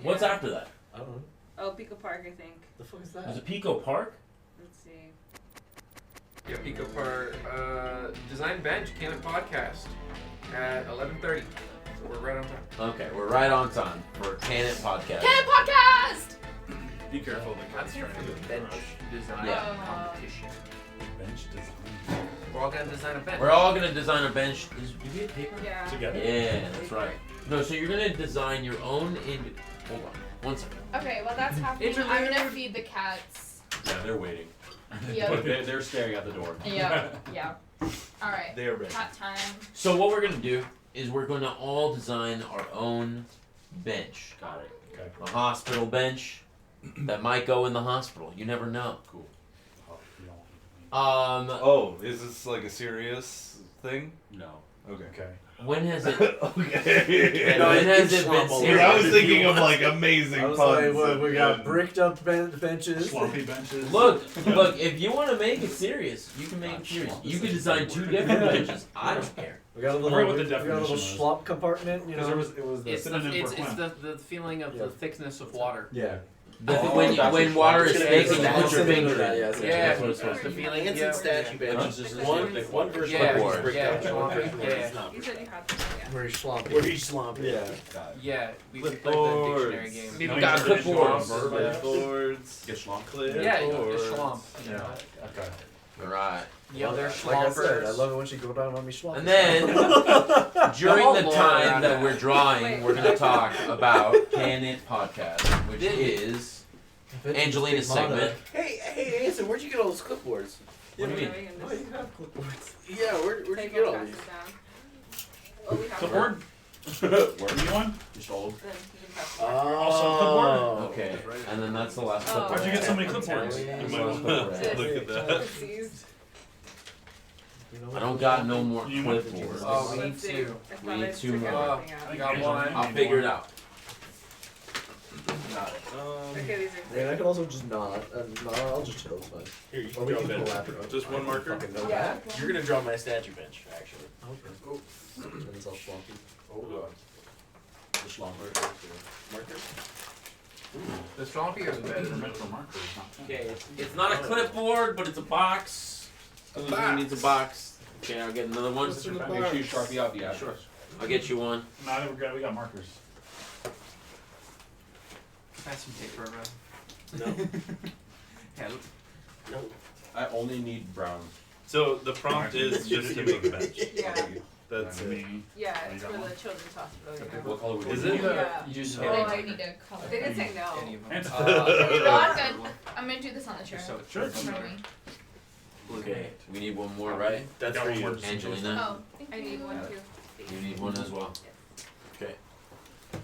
What's after that? I don't know. Oh, Pico Park, I think. The fuck is There's that? a Pico Park? Let's see. Yeah, Pico Park. Design Bench, Can It Podcast at 11:30. So we're right on time. Okay, we're right on time for Can It Podcast. Can It Podcast! Be careful, the That's cat's trying for the to bench design Yeah. competition. bench design. We're all gonna design a bench. We're all gonna design a bench. Do we have paper? Yeah. Together. Yeah, that's right. No, so you're gonna design your own hold on, one second. Okay, while that's happening, I'm gonna feed the cats. Yeah, they're waiting. Yep. They're staring at the door. Yep. Yeah. Alright. They are ready. Cat time. So what we're gonna do is we're gonna all design our own bench. Got it. Okay. A hospital bench that might go in the hospital. You never know. Cool. Oh, you don't- Oh, is this like a serious thing? No. Okay. Okay. when has it? Okay. No, when has it been Because serious? I was thinking of like amazing I was puns. like, what, we got and- bricked up benches. Sloppy benches. Look, if you want to make it serious, you can make it serious. You can design 2 different benches. I don't care. We got a I little, forget what the we got a little definition schlop compartment, you know. Because It was the It's the, synonym it's, for it's phlegm. the feeling of Yeah. the thickness of water. yeah. When water is thick and you put your Synonym finger for that, in. yes, Yeah, That's what it's supposed to the be. feeling. It's Yeah. in statue benches. There's just one version Yeah, of Clipboard. yeah, yeah. You said you had them. Yeah. Very sloppy. Where he's slumping. Yeah. Yeah, we played the dictionary Clipboards. game. People No, got you turn it into clipboards. a verb. Clipboards. Get schlong. Yeah, you know, it's Clipboards. schlump. You know. Okay. Right. Yeah, they're Like I said, I schlompers. love it when she go down on me schlop. And then during whole the lore time around that that. we're drawing, Wait. we're gonna talk about Can It Podcast, which is Angelina's segment. Hey, Anson, where'd you get all those clipboards? What do you mean? Are we gonna Oh, just you have clipboards. Yeah, where'd you take get one, all pass these? it down? Oh, we have Clipboard? Where? New one? Just all Then you can pass it. Also clipboard? Okay, and then that's the last Oh. clipboard. Why'd you get so many clipboards? Italian. That's the last clipboard. Look at that. It's seized. You know I what? don't got no more You want- clipboards. Oh, we need Let's see. 2. I thought We need I 2 took more. everything out. I got one. I'll figure it out. Got it. Okay, these I mean, I could also just nod. No, I'll just chill. It's fine. Here, you Or can we draw can a bench. collaborate. Just one marker? Fucking know Yeah. that. You're gonna draw my statue bench, actually. Okay. And it's all sloppy. Hold on. The schlumper. Marker. The schlumpier is They're better. meant for markers, not Okay. It's not a clipboard, but it's a box. Who needs a box? Okay, I'll get another one. What's in the Make sure you Sharpie out the address. I'll get you one. Nah, we got markers. Pass some paper around. No. Yeah, No. I only need brown. So the prompt is just to make a bench. Yeah. That's it. Me. Yeah, Oh, you it's got for one? the children's hospital. Okay, Yeah. what color would Is you it? want? Yeah. you just Oh, hit I I- need to color. They didn't say no. any of them. Answer. No, I'm good. I'm gonna do this on the chair. So Sure. In front of me. Okay, we need one more, right? That's Got for one you. more. Angelina, Oh, thank I you. need one too. you need one as well. Okay. Oh,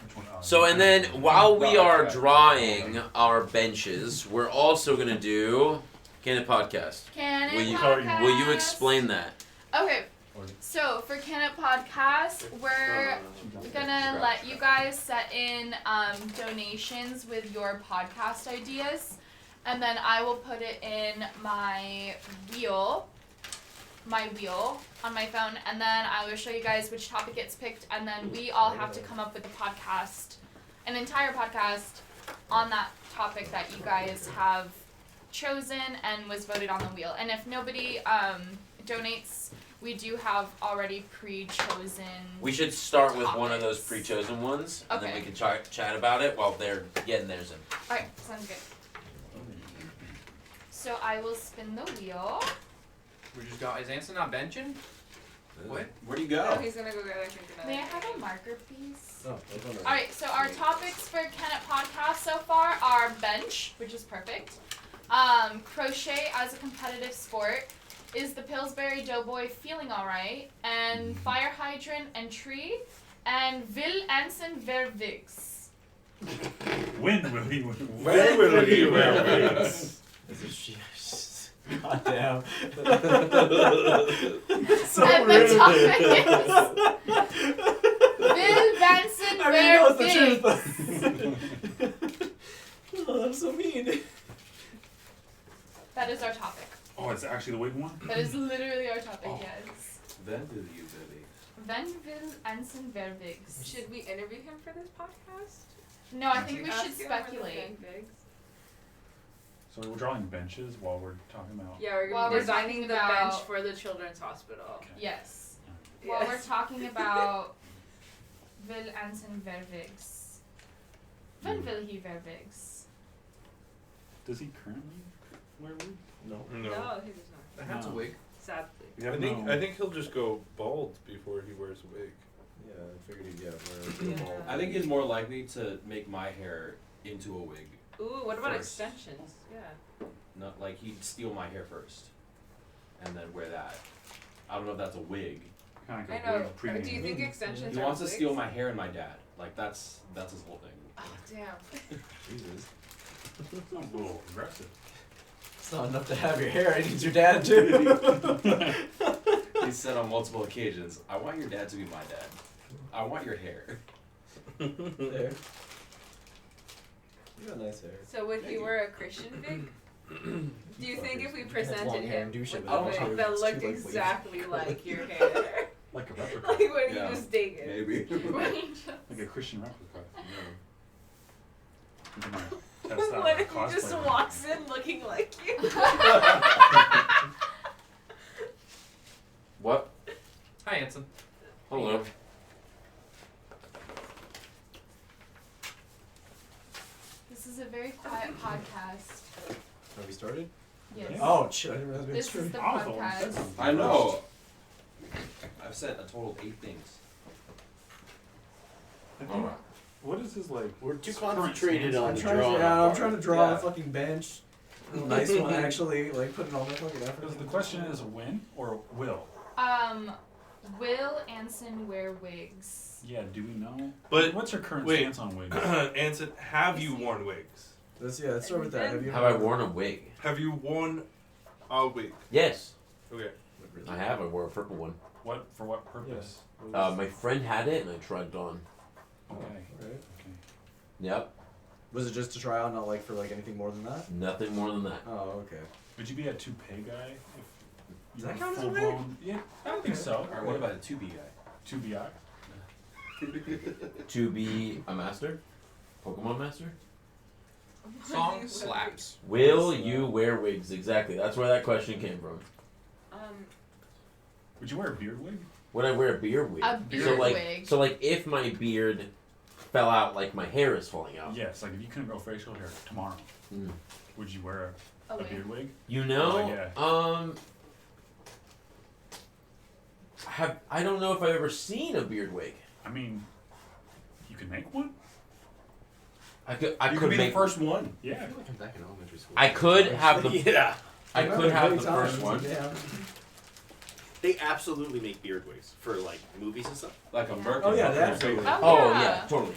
which one? So, and then while we are drawing our benches, we're also gonna do Can It Podcast. Can Will It you- Podcast? Will you explain that? Okay, so for Can It Podcast, we're gonna let you guys set in donations with your podcast ideas, and then I will put it in my wheel on my phone, and then I will show you guys which topic gets picked, and then we all have to come up with a podcast, an entire podcast on that topic that you guys have chosen and was voted on the wheel. And if nobody donates, we do have already pre-chosen. We should start with one of those pre-chosen ones, and then Okay. we can chat about it while they're getting theirs in. Alright, sounds good. So I will spin the wheel. We just got. Is Anson not benching? What? Where'd you Oh, go? he's gonna go get I think another. May I have a marker, please? Oh, that's all right. Alright, so our topics for Can It Podcast so far are bench, which is perfect. Crochet as a competitive sport. Is the Pillsbury Doughboy feeling alright? And fire hydrant and tree. And Will Anson Vervix. When will he win? When will he wear wings? God damn. And the topic is Will Vanson I mean, no, it's Vervix. the truth. Oh, that's so mean. That is our topic. Oh, it's actually the wig one? That is literally our topic, Oh. yes. Then will you, baby? Van Will Anson Vervix. Should we interview him for this podcast? No, I think we Ask should him where the speculate. big bigs. So we're drawing benches while we're talking about. Yeah, we're While we're designing talking the about- bench for the children's hospital. Okay. Yes. While we're talking about Will Anson Vervigs. When will he Vervigs? Does he currently wear wigs? No. No. No, he does not. The hat's a No. wig. Sadly. We I have think no- I think he'll just go bald before he wears a wig. Yeah, I figured he'd wear Yeah. a ball. I think he's more likely to make my hair into a wig. Ooh, what about First. extensions? Yeah. Not like he'd steal my hair first, and then wear that. I don't know if that's a wig. Kinda I like a know. wig pre-made. Do you think extensions He are wants to wigs? steal my hair and my dad. Like that's his whole thing. Oh, damn. Jesus. Sounds a little aggressive. It's not enough to have your hair, it needs your dad too. He said on multiple occasions, "I want your dad to be my dad. I want your hair." There. You got nice hair. So would he wear a Christian wig? Do you think if we Long presented hair him and do shit with with a it. wig It's that too, looked like, wavy. exactly like your hair? Like a replica. Like when Yeah. you just dig it. Maybe. Like a Christian replica. You can, test out What a if he cosplay just one. walks in looking like you? What? Hi, Anson. Hello. This is a very quiet podcast. Have we started? Yes. Yeah. Oh shit, I didn't realize we had This is started. the I was the one who said podcast. something. I know. I've said a total of 8 things. I think- What is his like? We're too current concentrated stance on on the it? drawing. I'm trying to draw Yeah. a fucking bench. A nice one, actually. Like, putting all my fucking effort. Because the question is when or will? Will Anson wear wigs? Yeah, do we know? But What's your current wait. stance on wigs? Anson, have you worn wigs? Let's start with that. Have you Have I worn a wig? Have you worn a wig? Yes, Okay. I have. I wore a purple one. What for? What purpose? My friend had it and I tried it on. Okay. Right. Okay. Yep, Was it just to try out, not like for like anything more than that? nothing more than that. Oh, okay. Would you be a toupee guy? If Does you that were count as a wig? full-blown- Yeah, I think so. Alright, what about a 2B guy? 2BI? To be a master? Pokemon master? Song slaps. Will you wear wigs? Exactly. That's where that question came from. Would you wear a beard wig? Would I wear a beard wig? A so beard like, wig. so like, if my beard fell out, like my hair is falling out. Yes, like if you couldn't grow facial hair tomorrow, Mm. would you wear A a wig. beard wig? You know, Oh, I don't know if I've ever seen a beard wig. I mean, you could make one? I You could could be make the first one. Yeah. I feel like I'm back in elementary school. I could have the Yeah. I Remember could have great the times, first one. Yeah. They absolutely make beard wigs for like movies and stuff. Like a Yeah. merkin. Oh yeah, Merkin. that's it. Oh, Oh yeah. yeah, totally.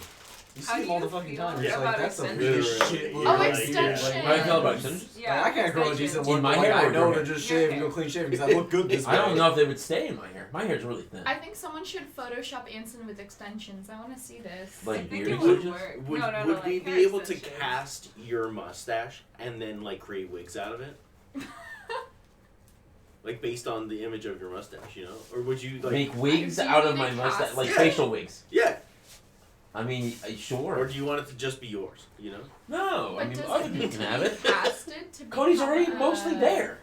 You How see do them all you the fucking feel time. It's about like that's the extensions? weirdest shit. Oh, like, extensions. like, How do you feel about extensions? Yeah. I can't grow a decent extensions. one. In my but, like, hair I or know your to hair? just Your shave and hair. go clean shaven because I look good this way. I don't know if they would stay in my hair. My hair's really thin. I think someone should Photoshop Anson with extensions. I want to see this. Like I think beard it would extensions? work. Would, no, would like we hair be able to extensions. cast your mustache and then like create wigs out of it? Like based on the image of your mustache, you know? Or would you like Make wigs Do you out of need my a mustache, cast? like Yeah. facial wigs. Yeah. I mean, Or sure. do you want it to just be yours, you know? No, I But mean does other it people need can to have be it. casted to Cody's become already a- mostly there.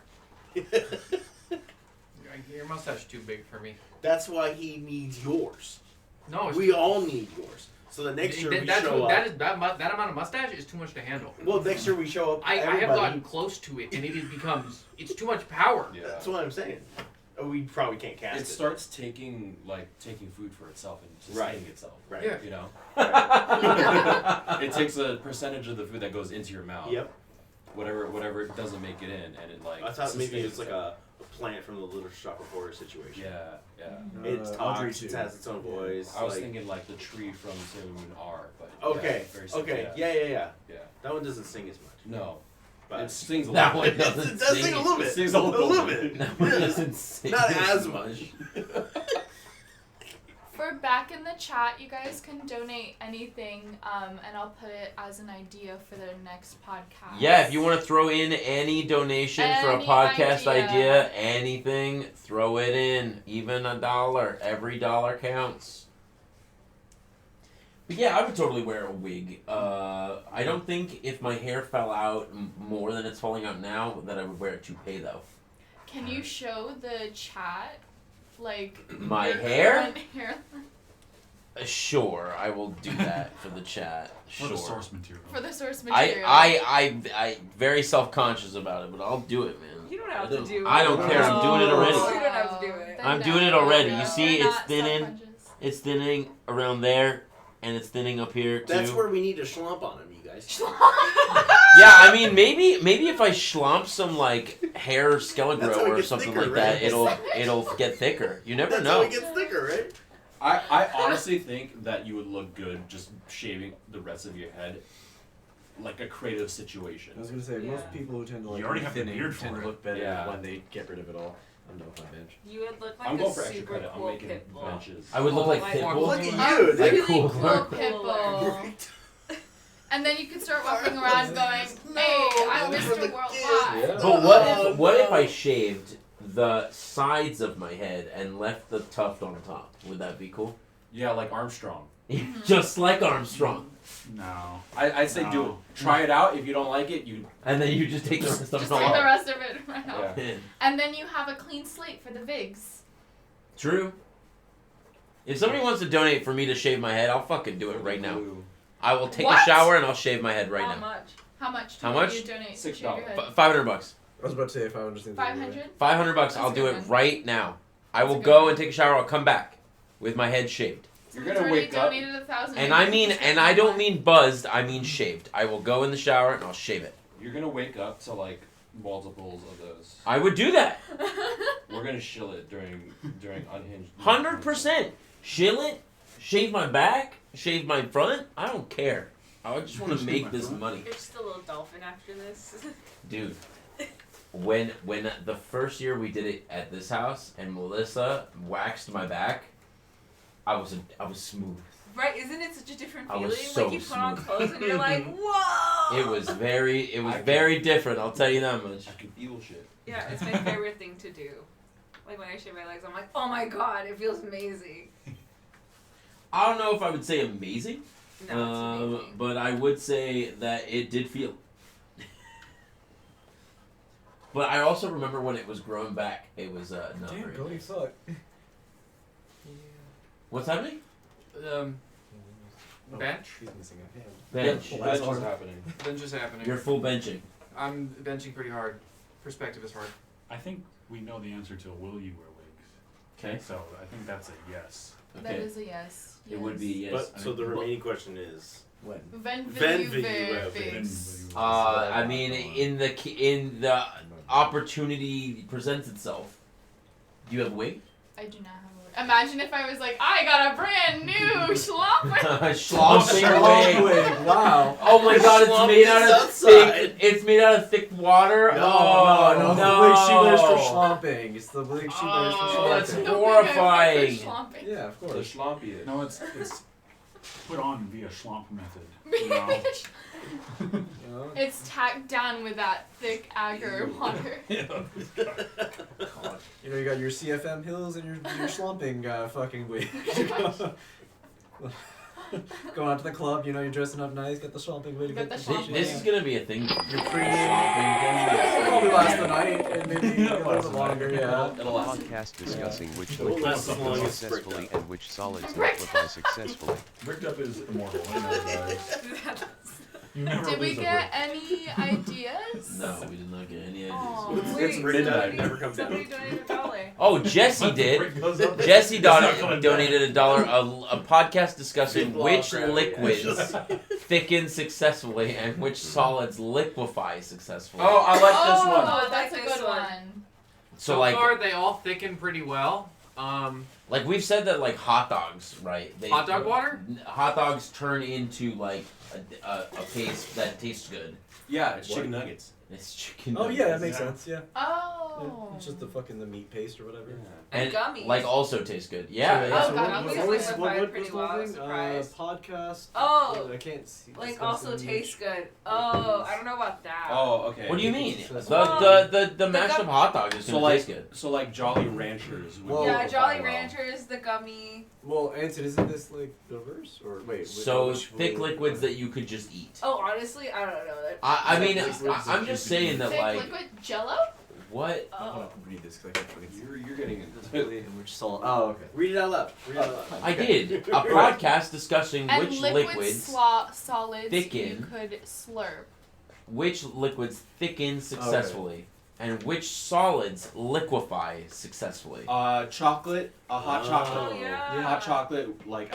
Your mustache is too big for me. That's why he needs yours. No, it's We all need yours. So the next year we that's show up. that amount of mustache is too much to handle. Well, next year we show up. I have everybody- gotten close to it, and it's too much power. Yeah. That's what I'm saying. Oh, we probably can't cast It starts taking food for itself and sustaining Right. itself. Right. Yeah. You know. It takes a percentage of the food that goes into your mouth. Yep. Whatever it doesn't make it in, and it like. I thought maybe sustains it's like itself. a plant from the Little Shop of Horrors situation. Yeah. It Audrey talks. It too. has its own voice. I was like, thinking like the tree from Sailor Moon R, but Okay. yeah, very similar, Okay. Yeah. Yeah. Yeah. That one doesn't sing as much. No, But it sings a That little. one doesn't it does sing a little bit. It sings a little bit. That one Yeah. doesn't sing Not as much. For back in the chat, you guys can donate anything, and I'll put it as an idea for the next podcast. Yeah, if you want to throw in any donation for a Any podcast idea. idea, anything, throw it in. Even $1. Every dollar counts. But yeah, I would totally wear a wig. I don't think if my hair fell out more than it's falling out now, that I would wear a toupee though. Can you show the chat, like My your hair? current hairline? Sure, I will do that for the chat. For Sure. the source material. For the source I material. I very self-conscious about it, but I'll do it, man. You don't have to do it. I don't care. I'm doing it already. You don't have to do it. Then I'm doing it no, already. no, You see, we're it's not thinning. self-conscious. It's thinning around there, and it's thinning up here too. That's where we need to schlump on him, you guys. Yeah, I mean, maybe if I schlump some like hair That's how skelegrow it or gets something thicker, like that, right? it'll get thicker. You never That's know. how it gets thicker, right? I honestly think that you would look good just shaving the rest of your head, like a creative situation. I was gonna say most people who tend to like You already have the thinning beard for tend to it. look better Yeah. when they get rid of it all. I'm done with my bench. You would look like I'm a going for extra super credit. cool I'm making pit bull. benches. I would look Oh like my Pitbull. God. Look Like at you. Like really cool. cool Cooler. pitbull. And then you could start walking around going, No, "Hey, I'm no, for the Mr. Worldwide." kids. But what if I shaved the sides of my head and left the tuft on top? Would that be cool? Yeah, like Armstrong. Just like Armstrong. No. I'd say do it. No. Try it out. If you don't like it, you. And then you just take the rest of Just it take the off. rest of it right off. Yeah. And then you have a clean slate for the Vigs. True. If somebody wants to donate for me to shave my head, I'll fucking do it right now. I will take What? a shower and I'll shave my head right How now. much? How much do How you much? donate to $6. shave your head? $500. I was about to say if I understand. $500? $500. I'll That's a do good it one. right now. I That's a will good go one. and take a shower. I'll come back with my head shaved. You're Someone's gonna already wake up. donated 1,000. And I don't mean buzzed. I mean shaved. I will go in the shower and I'll shave it. You're gonna wake up to like multiples of those. I would do that. We're gonna shill it during unhinged. 100%. Shill it. Shave my back. Shave my front. I don't care. I just want to Shave make my this front? money, You're just a little dolphin after this. dude. When the first year we did it at this house and Melissa waxed my back, I was smooth. Right? Isn't it such a different I feeling? was so Like you put on smooth. clothes and you're like, whoa! It was very I very different. I'll tell you that much. I can feel shit. Yeah, it's my favorite thing to do. Like when I shave my legs, I'm like, oh my god, it feels amazing. I don't know if I would say amazing, No, it's amazing. but I would say that it did feel. But I also remember when it was growing back. It was not Damn, very Cody, nice. fuck. What's happening? Bench? He's missing a hand. Bench. Yeah. That's what's happening. Bench is happening. You're full benching. I'm benching pretty hard. Perspective is hard. I think we know the answer to will you wear wigs. Okay. So I think that's a yes. That Okay. is a yes. It would be yes. But so the remaining question is When? When When will will you you wear wear Vigs? I mean, in the opportunity presents itself. Do you have a wig? I do not have a wig. Imagine if I was like, I got a brand new schlump. Schlomping wig. Wow. Oh my god, it's Schlump made is out of outside. thick. It's made out of thick water. No, Oh no, no! the wig she wears for schlomping. It's the wig she wears for Oh, that's schlomping. horrifying. Yeah, of The course. schlompiest. No, it's put on via schlomp method. You know? You know? It's tacked down with that thick agar water. You know, you got your CFM hills and your schlumping fucking wig. Going out to the club, you know, you're dressing up nice, get the schlumping wig. Got get the This, this is gonna be a thing. Your premium. Probably last the night, and maybe a little bit longer, yeah. It'll last. Podcast discussing which It won't last as long liquids as successfully Bricked and which solids Bricked liquefy successfully. Bricked up is immortal. I know, guys. You never Did we lose a get brick. any ideas? No, we did not get any ideas. Aw. It's written out, never comes down. Somebody donated $1. Oh, Jesse The did. brick goes up. Jesse It's not coming donated $1. A podcast discussing Big which log crab, liquids thicken successfully and which solids liquefy successfully. Oh, I like this Oh, one. that's a I like this good one. one. So like far, they all thicken pretty well. we've said that like hot dogs, right? Hot dog water? Hot dogs turn into like a paste that tastes good. Yeah, it's chicken nuggets. It's chicken. Oh yeah, that nuggets. makes sense. Yeah. Oh. It's just the meat paste or whatever. And gummies. Like also tastes good. Yeah. So, yeah. Oh, God, gummies what was- liquefied pretty well. I was surprised. Podcast. Oh. I can't see. Like also tastes good. Oh, I don't know about that. Oh, okay. What do you mean? It's- The mashed up gum- hot dog is So gonna like, taste good. so like Jolly Ranchers. Would Well, go Yeah, quite Jolly well. Ranchers, the gummy. Well, Anson, isn't this like reverse or wait? So which thick flavor? liquids that you could just eat. Oh, honestly, I don't know. I mean, Thick liquids I'm that just you can saying that Thick like liquid Jello? what. I Oh. want to read this because I can't fucking see. You're getting into Which salt? Oh, okay. Read it out loud. Read it out loud. I did a podcast discussing And which liquid liquids solids thicken. you could slurp. thicken successfully, and which solids liquefy successfely. Chocolate, hot Oh. chocolate. Oh, yeah. Hot chocolate, like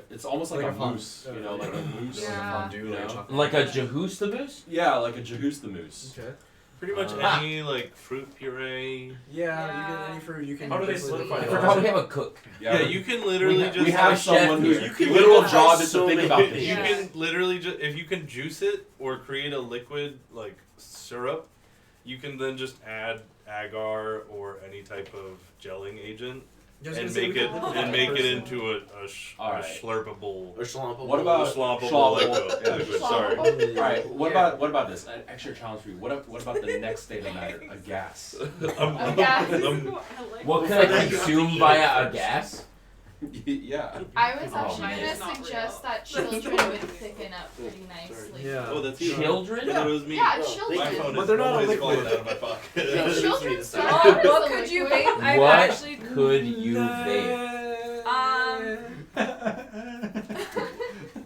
it's almost like Like a a fond- mousse, you know, like a mousse. Yeah. Fondue, You know? chocolate. Like a Jahus the Moose? Yeah, like a Jahus the mousse. Okay. Pretty much Ah. any like fruit puree. Yeah, Yeah. you get any fruit you can. How do they easily solidify I it? forgot we have a cook. Yeah, you can literally We just We have a chef someone here. whose You can literal have job is so to think many- about this. You Yeah. can literally just if you can juice it or create a liquid like syrup, you can then just add agar or any type of gelling agent and make it into a Alright. slurpable. Or schlumpable. What about sloppable schloppable? liquid. Sorry. Schloppable. Alright, what about this? An extra challenge for you. What about the next state of matter? A gas. What can I consume via a gas? Yeah. I was Oh, actually man. gonna It's not suggest real. that children would thicken up pretty nicely. Yeah. Oh, that's you. Children? It was me. Yeah, Well, children. My phone But is they're not a always liquid. falling out of my pocket. Yeah. Children's Oh, stuff Oh, is what a could you liquid. vape? I've What actually. could you vape?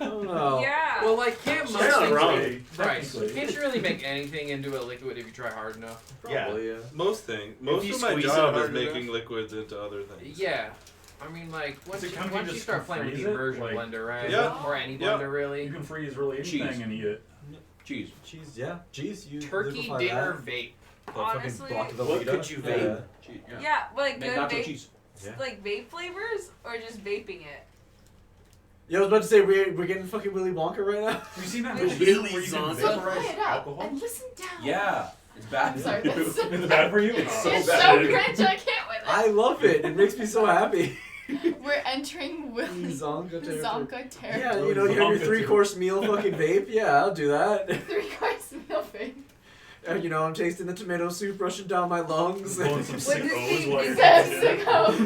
Oh no. Yeah. Well, like, can't most You're not things wrong. be- Right. Technically. Can't you really make anything into a liquid if you try hard enough? Probably, yeah. Most you of my squeeze it job is hard making enough. liquids into other things. Yeah. I mean, like, once, it you, kind of once you just start playing with freeze the it? immersion Like- blender, right? Yeah. Or any Yeah. blender, really. You can freeze really Cheese. anything and eat it. Cheese. Cheese, yeah. Cheese, you Turkey liquefy dinner that. vape. The fucking Honestly- block of What Velveeta. could you vape? Cheese. Yeah, like Make good nacho vape, cheese. Yeah. like vape flavors, or just vaping it. Yeah, I was about to say we're getting fucking Willy Wonka right now. Have you seen that Really movie where you can zonky. So vaporize play it up alcohol? and listen down. Yeah. It's bad. I'm sorry, that's so Is it bad for you? It's so It's bad. so cringe, I can't with it. I love it. It makes me so happy. We're entering Willy Zonka territory. Zonka territory. Yeah, you know, you have your 3-course meal fucking vape. Yeah, I'll do that. 3-course meal vape. And, you know, I'm tasting the tomato soup rushing down my lungs. Blowing some Would sick this O's be- while is you're that doing sick it. O's?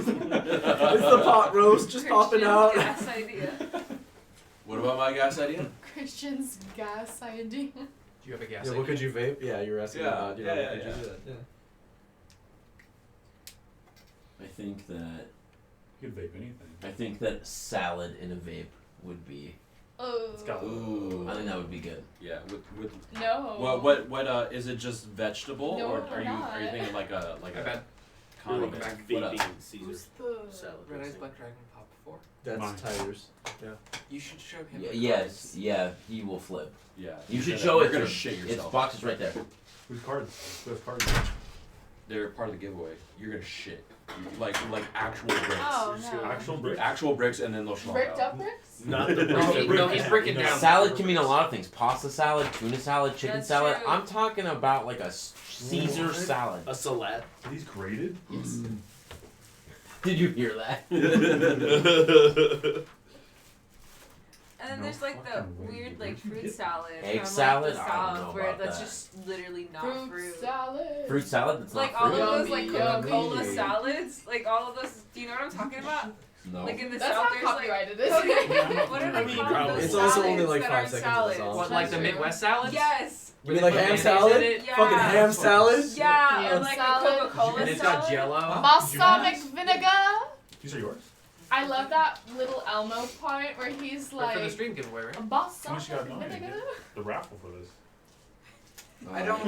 It's the pot roast just popping Christian's out. gas idea. What about my gas idea? Christian's gas idea. Do you have a gas? Yeah, what could you vape? Yeah, you were asking Yeah, about, you know, yeah, what could yeah. you do that? Yeah. I think that You can vape anything. I think that salad in a vape would be. Oh. It's got Ooh. I think that would be good. Yeah. With No. what is it just vegetable No, or we're are you not. thinking like a I bet. condiment? Back What else? vaping Caesar Who's the... salad. Red Eyes Black Dragon Pop before. That's Mine. Tyler's. Yeah. You should show him. the Yes, cards. yeah, he will flip. Yeah. You You're should gonna- show you're it gonna to shit him. yourself. Its box is right there. Whose cards? Who has cards? They're part of the giveaway. You're gonna shit. Like actual bricks. Oh, no. Actual brick. Actual bricks and then they'll schlop Bricked out. up bricks? Not the No, he- brick. no, he's breaking down. Salad can mean a lot of things. Pasta salad, tuna salad, chicken That's salad. true. I'm talking about like a Caesar What? salad. A salad. Are these graded? Did you hear that? And then No there's like the fucking way, weird dude. like Where'd you fruit get salad Egg from salad? like the I don't know South, where about that's that. just literally not Fruit fruit. salad. Fruit salad that's Like not all fruit? of those like Yummy, Coca-Cola yummy. salads, like all of those. Do you know what I'm talking about? No. Like in the That's South, not there's like copyrighted, is Coca- it? what are I they mean, called? probably. Those It's also only salads like that 5 aren't seconds of salads. song. What, like the That's true. Midwest salads? Yes. You mean like ham mayonnaise salad? in it? Yeah. Fucking ham salad? Yeah, Ham or like salad. a Coca-Cola And it's salad. got Jello. Balsamic vinegar. These are yours? I love that little Elmo part where he's Or for the like, stream giveaway, right? balsamic How much you got vinegar. donated? The raffle for this. I don't.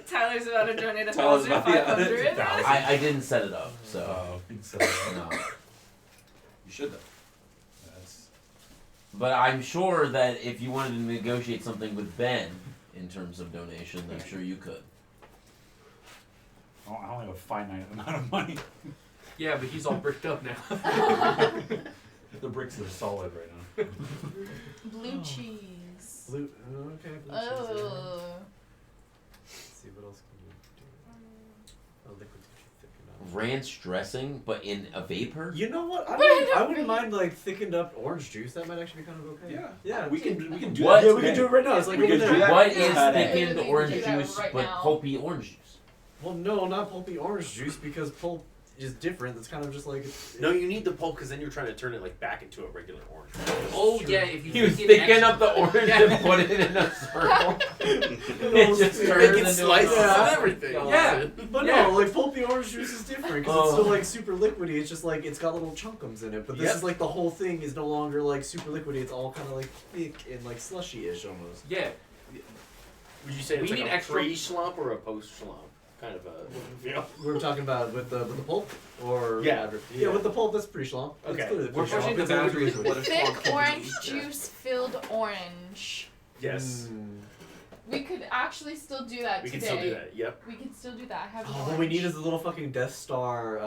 Tyler's about to donate Tyler's about to- 1,500. I didn't set it up, so So, no. You should though. that's But I'm sure that if you wanted to negotiate something with Ben in terms of donation, I'm sure you could. I only have a finite amount of money. Yeah, but he's all bricked up now. The bricks are solid right now. Blue cheese. Blue. Okay. Blue cheese, yeah. Oh. Let's see what else can you do. Oh, liquid's thick enough. Ranch dressing, but in a vapor. You know what? Wait, I wouldn't mind like thickened up orange juice. That might actually be kind of okay. Yeah. Yeah. We can do What? that. Yeah, we can do it right now. It's like We over can there. do that. What Yeah. is Yeah. thickened Yeah. orange Do that juice right but now. pulpy orange juice? Well, no, not pulpy orange juice because pulp is different. It's kind of just like. No, you need the pulp because then you're trying to turn it like back into a regular orange. Oh yeah, if you You thicken up the orange and put it in a circle. It just turns Making into slices a and everything. Yeah, but Yeah. no, like pulpy orange juice is different because it's Oh. still like super liquidy. It's just like it's got little chunkums in it. But this Yep. is like the whole thing is no longer like super liquidy. It's all kind of like thick and like slushy-ish almost. Yeah. Would you say We it's like need a extra- pre-schlump or a post-schlump? Kind of a. Yeah. We're talking about with the pulp or Yeah. yeah, with the pulp that's pretty schlump. That's Okay. clearly We're pretty pushing schlump. the It's like boundaries of liquid. what a schlump Thick can orange be. juice filled orange. Yes. We could actually still do that We today. can still do that. Yep. We can still do that. I have an Oh, orange. what we need is the little fucking Death Star,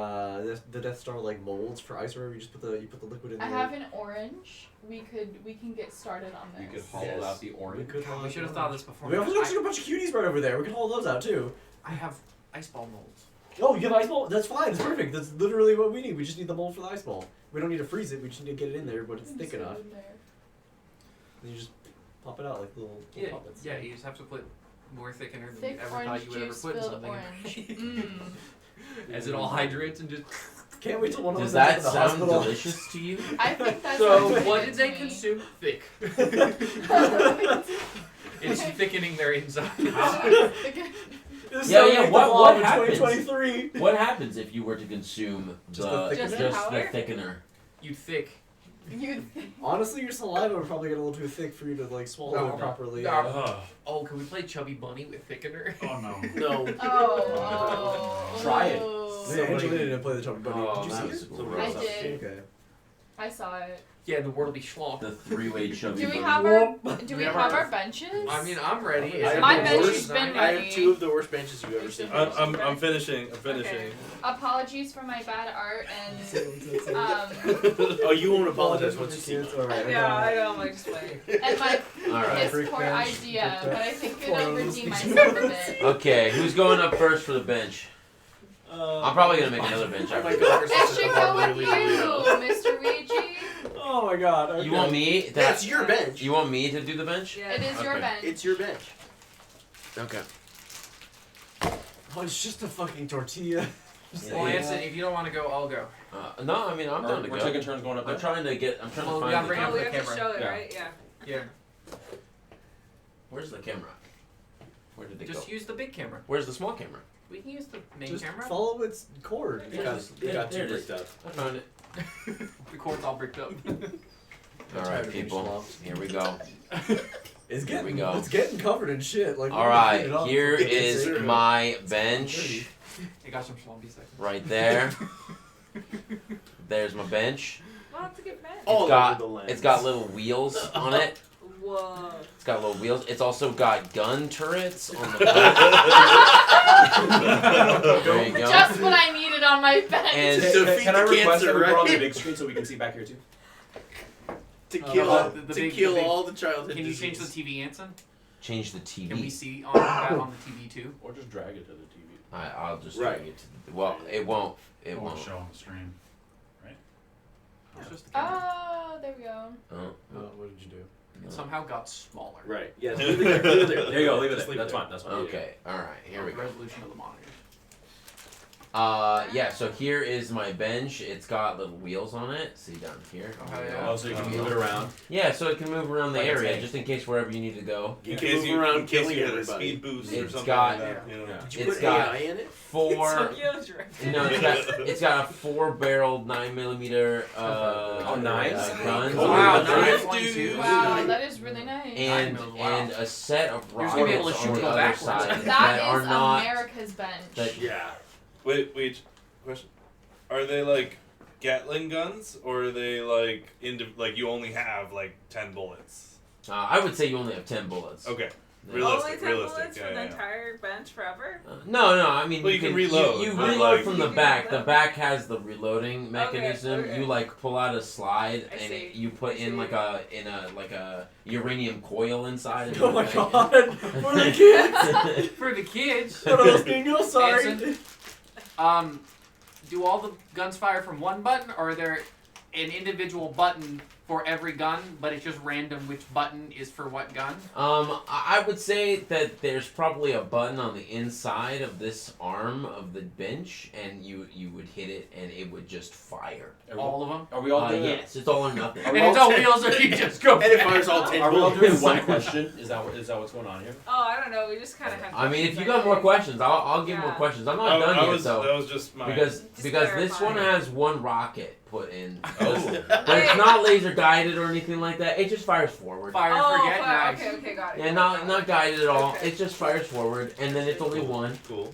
the Death Star like molds for ice. Where you just put the liquid in I there. have an orange. We can get started on You this. could hollow Yes. out the We orange. could We should have thought of this before. We have actually a bunch of cuties right over there. We can hold those out too. I have ice ball molds. Oh, you have ice ball? That's fine. It's perfect. That's literally what we need. We just need the mold for the ice ball. We don't need to freeze it. We just need to get it in there, but it's thick enough. Then you just pop it out like little Yeah, puppets. yeah. You just have to put more thickener than Thick you ever orange thought you would ever juice put in filled something. orange. Mmm. As it all hydrates and just. Can't wait till one of Does us ends that up in the sound hospital. delicious to you? I think that's So what what did they consume? Thick. It's thickening their insides. This is Yeah, how we yeah, make the what vlog in happens? 2023. What happens if you were to consume Just the the thickener? just the Powder? thickener? You thick. You Honestly, your saliva would probably get a little too thick for you to like swallow No. it properly. No. Ugh. Oh, can we play Chubby Bunny with thickener? Oh no. No. Oh. Try it. Yeah, Angelina didn't play the Chubby Bunny. Oh, Did you that see was it? gross. I did. Okay. I saw it. Yeah, the worldly schlong. The three-way chubby Do we bunny. have our Do we Never have heard. our benches? I mean, I'm ready. I have My the bench worst- has been I ready. have two of the worst benches you've ever seen. I'm finishing. I'm finishing. Okay. Apologies for my bad art and Oh, you won't apologize once you see Kids. it. All right. Yeah, I know. I'm like, just wait. and my All right. piss poor bench, idea, brick but I bench. think Four it'll of those redeem things. myself a bit. Okay, who's going up first for the bench? I'm probably gonna make another bench. Oh my after God. this. It should go with you, Mr. Ouija. Oh my God. Okay. You want me? That's your bench. You want me to do the bench? Yeah. It is your Okay. bench. It's your bench. Okay. Oh, it's just a fucking tortilla. Well, Anson, if you don't want to go, I'll go. No, I mean I'm down to We're go. taking turns going up there. I'm trying to get. I'm trying Well, to we find gotta the bring it Oh, up we the have to camera. show it, Yeah. right? Yeah. Yeah. Where's the camera? Where did it Just go? use the big camera. Where's the small camera? We can use the main Just camera. follow its cord. Yeah, Because just- they got there too it is. bricked up. I found it. The cord's all bricked up. All right, people. Here we go. It's Here we getting, go. it's getting covered in shit. Like, All we gotta clean it right, up. here It's is zero. my bench. It got some swampy seconds. Right there. There's my bench. Well, that's a good bench. All got- over the lens. It's got little wheels on it. Whoa. It's got little wheels. It's also got gun turrets on the front. There you go. Just what I needed on my bench. And Defeat Can I the request cancer, that we put on the right? big screen so we can see back here too? To kill, the to big- kill the big- all the childhood Can you change the disease. TV, Anson? change the Can we TV. see on that on the TV too? Or just drag it to the TV. I'll just Right. bring it to the, well, it won't. It It won't won't. show on the screen. It's just the camera. Oh, there we go. Oh, Oh, what did you do? It somehow got smaller. Right. Yes. Leave it there. Leave it there. There you go, leave it Just there. That's fine, that's fine. okay. All right. Here we The go. resolution of the monitor. Yeah. So here is my bench. It's got little wheels on it. See down here. Oh, hell yeah. Oh, so you can move it around. Yeah, so it can move around the Like a area tank. just in case wherever you need to go. You In can case move you, around in case killing you get a everybody. speed boost or It's something got- like that. You know. Yeah. Did you It's put got- AI in it? Four. It's No, it's got a 4-barreled 9mm Oh, knives? gun. Oh, wow, Ooh, knife dude. 22. Wow, that is really nice. And Wow. and a set of You're rockets gonna be able to on shoot the them other backwards. side that that are is not. America's bench. That- Yeah. Wait. Question. Are they like Gatling guns, or are they like like you only have like 10 bullets? I would say you only have 10 bullets. Okay. Realistic, Only 10 bullets realistic. for the Yeah. entire bench forever? No, I mean Well, you can reload, You but, reload like- from the back. The back has the reloading mechanism. okay. You like pull out a slide I and see. you put I in see. like a uranium coil inside. and Oh my like- god! For the kids! For the kids, What else, Dingo? Sorry. Anson? Do all the guns fire from one button, or are there an individual button for every gun, but it's just random which button is for what gun? I would say that there's probably a button on the inside of this arm of the bench, and you would hit it, and it would just fire. All of them? Are we all doing Yes, it's all or nothing. And it's all wheels, or you just go. And it fires all 10 Are we all bullets. doing one question? Is that what's going on here? Oh, I don't know. We just kind of have. I mean, if you questions, got I more think. questions, I'll give more Yeah. questions. I'm not done I yet, was, though. that was just my. Because Just this one clarifying. has one rocket put in, Oh. but it's not laser guided or anything like that. It just fires forward. Fire and Oh, forget, fire. nice. Okay, got it. Yeah, not guided at all. Okay. It just fires forward, and then it's only one. Cool.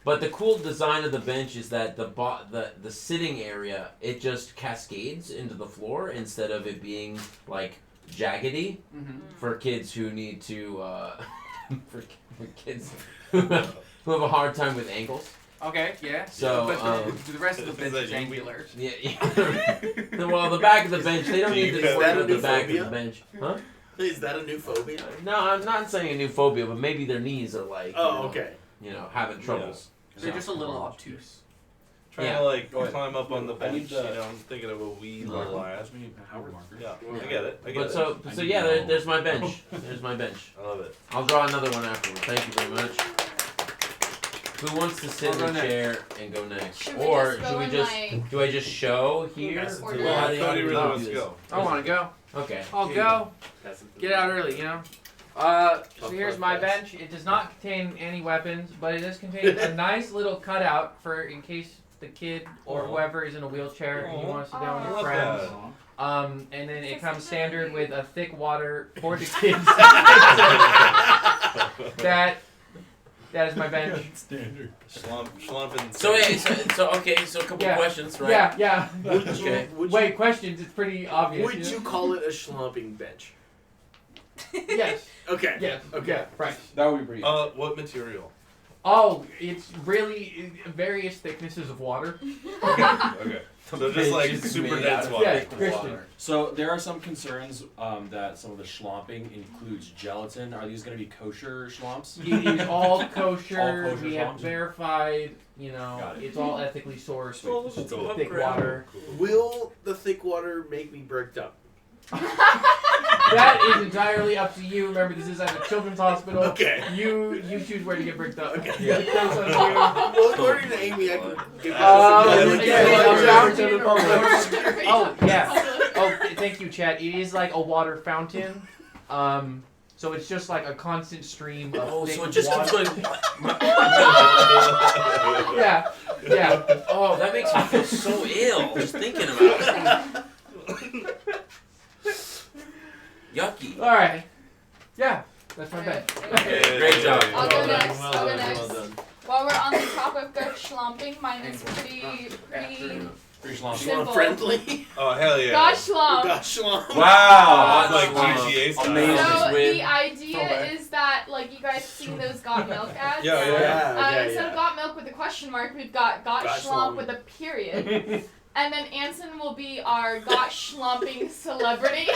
But the cool design of the bench is that the sitting area, it just cascades into the floor instead of it being like jaggedy Mm-hmm. for kids who need to for kids who have a hard time with ankles. Okay, yeah. So, but the rest of the is bench that is you? angular. Yeah. Well, the back of the bench, they don't need to Is work that a with the new back phobia? of the bench. Huh? Is that a new phobia? No, I'm not saying a new phobia, but maybe their knees are like, Oh, okay. having troubles. They're just a little obtuse. Trying Yeah. to like Go ahead. climb up on the I need bench. the- You know, I'm thinking of a wee little lad. Howard marker. Yeah, I get it. I get But it. so yeah, there's my bench. There's my bench. I love it. I'll draw another one afterward. Thank you very much. Who wants to sit I'll in go the next. chair and go next? Should we Or just go should we in, just like, do I just show here? Yes, Or do do How I- do Cody you really wanna wants do to this? go. I want to go. Okay. I'll here you go. Get out early, you know. So here's my bench. It does not contain any weapons, but it does contain a nice little cutout for in case the kid or Aw. whoever is in a wheelchair and you want to sit down with I your love friends. that. And then it comes standard with a thick water for the kids. That is my bench. Standard. Schlumping. So a couple Yeah. questions, right? Yeah. Would Okay. you, Wait, questions. It's pretty obvious. would you call it a schlumping bench? Yes. Okay. Yes. Okay. Yeah, right. That would be pretty. What material? Oh, it's really various thicknesses of water. Okay. So just like Bench is super made dense out of water. Yeah, thick Christian. water. So there are some concerns that some of the schlomping includes gelatin. Are these going to be kosher schlomps? It is all kosher. All kosher We have swamps? verified. Got it. It's all ethically sourced. Sweet. Cool. Thick water. Will the thick water make me bricked up? That is entirely up to you. Remember, this is at a children's hospital. Okay. You choose where to get bricked up. Okay. Yeah. That's on you. Well, according to Amy, I can give Oh yeah. Oh, thank you, Chad. It is like a water fountain. So it's just like a constant stream of Oh, thick so it just keeps water. going. Yeah. Yeah. Oh, that makes me feel so ill just thinking about it. Yucky. All right. Yeah. That's my bet. Okay, great job. I'll go Well done. next. I'll go next. While we're on the topic of schlumping, mine is pretty Pretty schlompy. simple. friendly. Oh hell yeah. Gosh, schlump. Gosh, schlump. Wow. That's like Wow. GTA style. Amazing. So With- the idea Throwback. is that, like, you guys seen those Got Milk ads? Yeah, yeah. Instead of Got Milk with a question mark, we've got Got Schlump Schlump. with a period. And then Anson will be our Got Schlumping celebrity.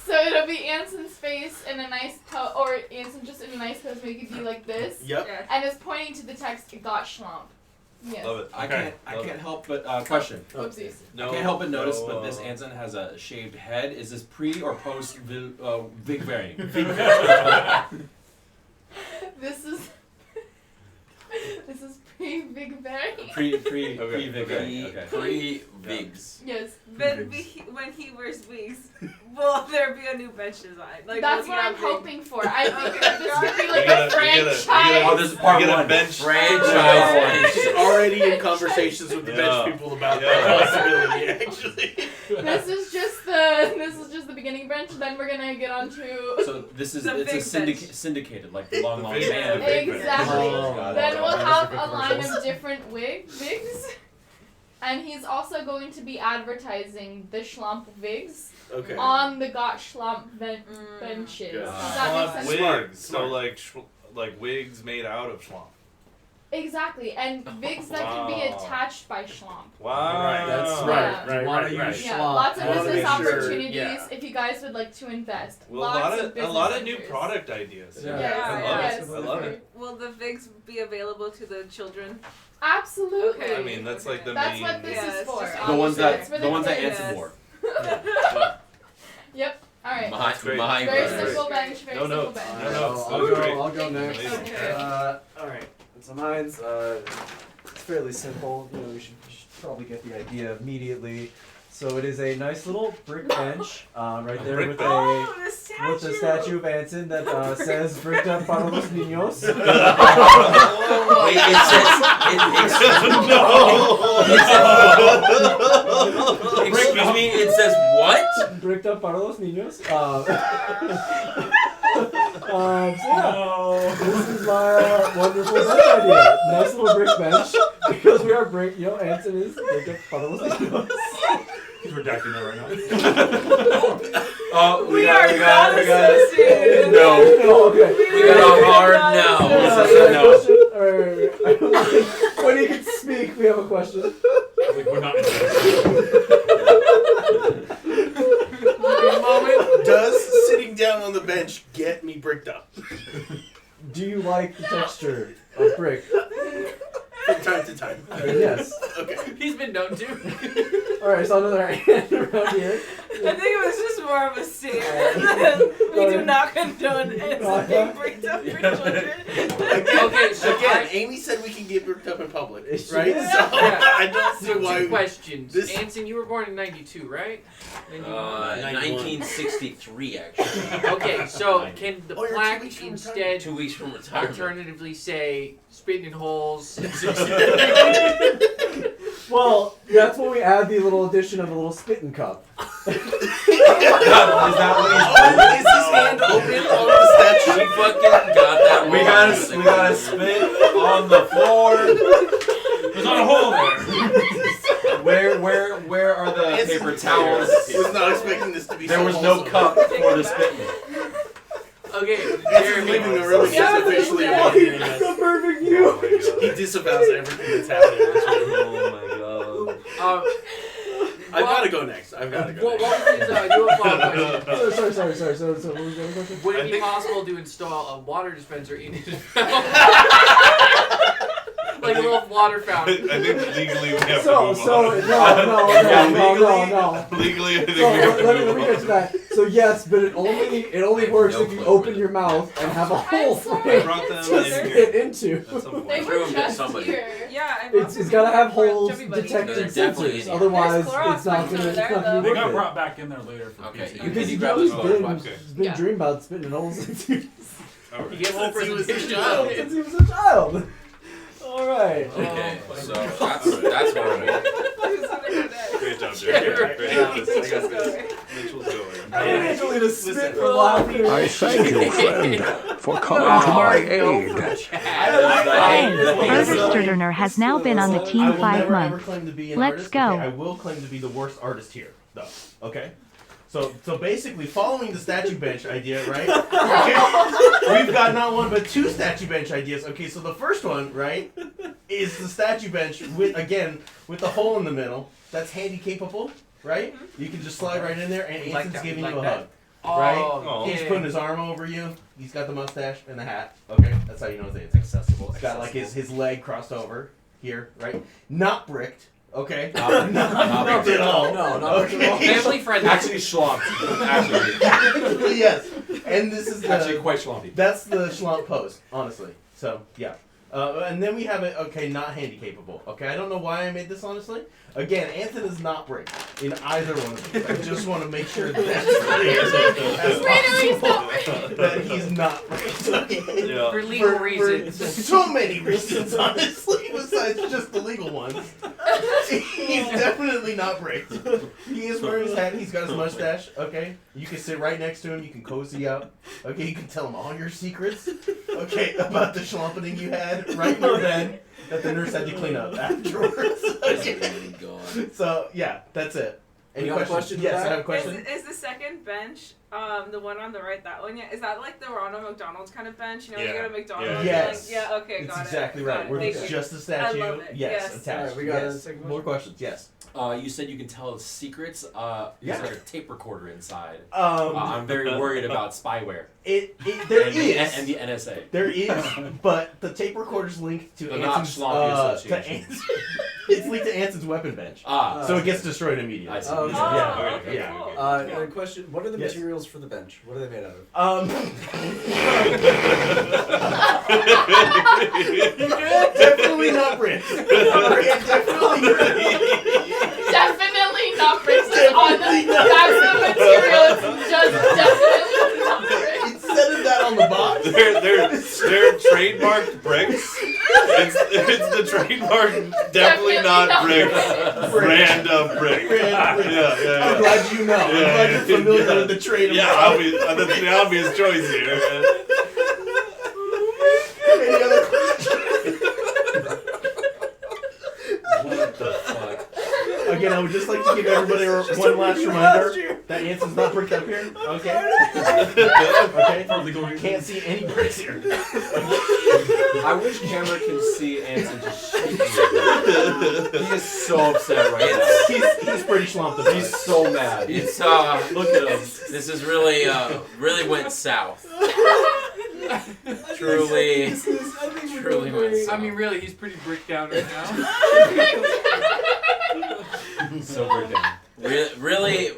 So it'll be Anson's face in a nice pose, or Anson just in a nice pose, make it be like this. Yep. Yeah. And it's pointing to the text, Got Schlump. Yes. Love it. I Okay. can't Love it. help but question. Oopsies. No, I can't help but notice, no, but this Anson has a shaved head. Is this pre or post Big Bang? This is this is pre-Big Bang. Pre Okay, Big Bang. Okay. Pre-Vigs. Yes. Then when he wears wigs, will there be a new bench design? Like, That's will what he I'm have big- hoping for. I think this could be We like gotta- a we franchise. gotta- Oh, this is part we get a one. bench. Franchise. She's already in conversations with the Yeah. bench people about Yeah. that possibility, actually. This is just the beginning bench. Then we're gonna get on to So this is The it's a big bench. syndicated, like the long big man. bench. exactly. Oh, Got it. Then we'll Got it. have a line of different wigs. And he's also going to be advertising the Schlump wigs Okay. on the Got Schlump benches. Good. Does that make sense? Wigs. So Smart. like wigs made out of schlump. Exactly, and wigs that can be Wow. attached by Schlump. Wow. Right, That's right. right. You want to use Yeah, schlump. lots of I wanna business make sure- opportunities yeah. if you guys would like to invest. Well, Lots a business lot of new ventures. product ideas. Yeah. Yes, I love yes. it. I love it. Will the figs be available to the children? Absolutely. Okay. I mean, that's like the That's main. what this Yeah, is it's for. just The ones obviously. that It's for the ones that kids. Anson wore. Yep. All right. My great. my Very version. simple bench. Very No simple notes. bench. No, no, I'll those are great. I'll go next. Amazing. Okay. All right. So mine's it's fairly simple. You know, you should probably get the idea immediately. So it is a nice little brick bench right there Brick with bench. Oh, the statue! with the statue of Anson that says "Bricked para los niños." Wait, it says excuse me, it says what? Bricked up para los niños. So yeah, this is my wonderful bench idea. Nice little brick bench because we are Anson is bricked up para los niños. He's redacting that right now. Oh, we are not associated. No. Okay. We got a hard no. This is a no. Or, when he can speak, we have a question. Like, we're not interested. Good moment. Does sitting down on the bench get me bricked up? Do you like the texture of brick? From time to time. Yes. Okay. He's been known to. All right. So another hand around here. I think it was just more of a statement. We do not condone being bricked up for children. Okay, so Again, Amy said we can get bricked up in public, She right? did. So Yeah. I don't see So why. two questions. this- Anson, you were born in '92, right? 1963 actually. Okay, so can the Oh, you're 2 plaque weeks from instead 2 weeks from retirement. alternatively say spitting in holes? Well, that's when we add the little addition of a little spitting cup. Is his hand open on the She statue? fucking got that. We wrong. gotta spit on the floor. There's not a hole there. Where are the paper towels? Was not expecting this to be. There so was no wholesome. cup for the spitting. Okay, Anson's Jeremy. leaving the room and he's Yeah, officially yeah. abandoning us. The perfect Oh view. my He god. disavows everything that's happening in this room. Oh my god. I've got to go next. I've got to go What next. was do a follow-up question? Sorry. So what was the other question? Would I it be think- possible to install a water dispenser in his mouth? Like a little water I fountain. think legally we have So to move on. no. Legally, I think So we have to let me move get to on. that. So yes, but it only works no if you clue open where your mouth and have a hole for sorry. I it brought them to in here spit into. at some They point. were Threw 'em to just somebody. here. Yeah, I It's got to have holes Chubby Buddy. detecting They're definitely sensors. in here. Otherwise, There's Clorox it's not wipes gonna over there, be They worth got it. brought back in there later for Okay, pizza. you Because can you grab always the been, Clorox. Okay. been Yeah. dreaming about spitting holes since You Alright. get one Since he was a presentation. child. he was a child. All right. Okay, so that's horrible. Great job, Jerry. Great job. Mitchell's going. Mitchell's going. I need Julie to spit Listen. for laughter. I thank you, friend, for coming to my Hard no aid. from Oh, Chad. Arthur Sturdener has now been on the team I will 5 never, ever months. claim to be an Let's artist. go. Okay, I will claim to be the worst artist here, though. Okay. So basically, following the statue bench idea, right? Okay, we've got not one but two statue bench ideas. Okay, so the first one, right, is the statue bench with the hole in the middle. That's handy capable, right? You can just slide right in there, and Like Anson's that, giving like you a that. hug. Oh, Right? He's yeah. putting his arm over you. He's got the mustache and the hat. Okay, that's how you know it's accessible. He's got like his leg crossed over here, right? Not bricked. Okay, not bricked at all. No, not bricked at all. Family friendly. Actually schlumped. Actually. Yes, and this is Actually the quite schlumpy. that's the schlump pose, honestly. So yeah. And then we have it, okay, not handy capable. Okay, I don't know why I made this, honestly. Again, Anthony is not bricked in either one of these. I just want to make sure that that's clear as possible. That he's not bricked. Okay? Yeah. For legal reasons. So many reasons, honestly, besides just the legal ones. He's definitely not bricked. He is wearing his hat. He's got his mustache. Okay, you can sit right next to him. You can cozy up. Okay, you can tell him all your secrets. Okay, about the schlumpening you had right in your bed that the nurse had to clean up afterwards. Okay. So yeah, that's it. Any You got a questions? question Yes, for I that? have a question. Is the second bench, the one on the right, that one? Yeah, is that like the Ronald McDonald's kind of bench? You know, when you go to McDonald's. Yes. You're like, yeah. Okay. It's got exactly it. right. Got it. We're Thank you. just a statue. I love it. Yes, Yes. attached. Alright, we got yes. a second More questions? Yes. You said you can tell secrets. Yeah. There's like a tape recorder inside. Um, I'm very worried about spyware. There and is. and the NSA. There is, but the tape recorder's linked to The Notch Anson's. Sloppy To Association. it's linked to Anson's weapon bench. So it gets destroyed immediately. I see. Oh, okay. Yeah. okay, Yeah. cool. And a question: what are the Yes. materials for the bench? What are they made out of? Definitely not bricks. Definitely Definitely not bricks. That's Definitely not that's the bricks. material. It's just definitely not bricks. Instead of that on the box. They're trademarked bricks. It's the trademark, definitely not brick brand of brick. Yeah. I'm glad you know. I'm glad you're familiar with the trade. Yeah, that's the obvious choice here. Any other questions? What the fuck? Again, I would just like to give everybody one last reminder that Anson's not bricked up here. Okay. Okay. Can't see any bricks here. I wish camera can see Anson just shaking. He is so upset right now. He's pretty slumped about He's it. so mad. It's Look at him. this is really went south. Truly went south. I mean, really, he's pretty bricked down right now. So bricked down. Really,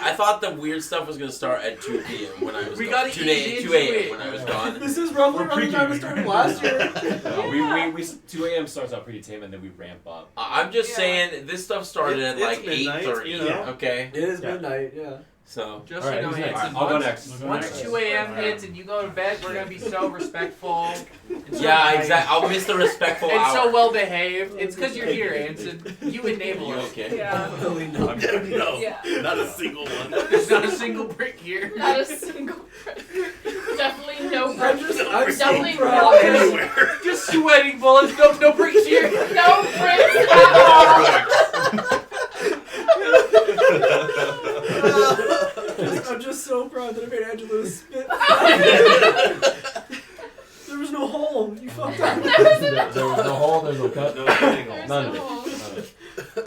I thought the weird stuff was gonna start at 2 p.m. when I was We gone. gotta 2 eat a.m. into 2 a.m. it. when I was gone. This is roughly around the time it started last year. No, we 2 a.m. starts out pretty tame and then we ramp up. I'm just saying this stuff started at It's like midnight, 8:30. you know? Okay, It is midnight. Yeah. so Just Alright, so you who's know, next? Hanson, I'll go once- next. Once 2 a.m. hits and you go to bed, we're gonna be so respectful. and so yeah, nice exactly. I'll miss the respectful And hour. so well behaved. It's because you're here, Anson. You enable You us. okay? Yeah. Really not. No, Yeah. not a single one. There's not a single brick here. Not a single brick. Definitely no I'm bricks. so Definitely proud. no bricks. Just sweating bullets. No bricks here. No bricks at I'm just so proud that I made Angelo spit. There was no hole. You fucked up. There was no hole. There's no cut. No kidding. There's None no of it. hole.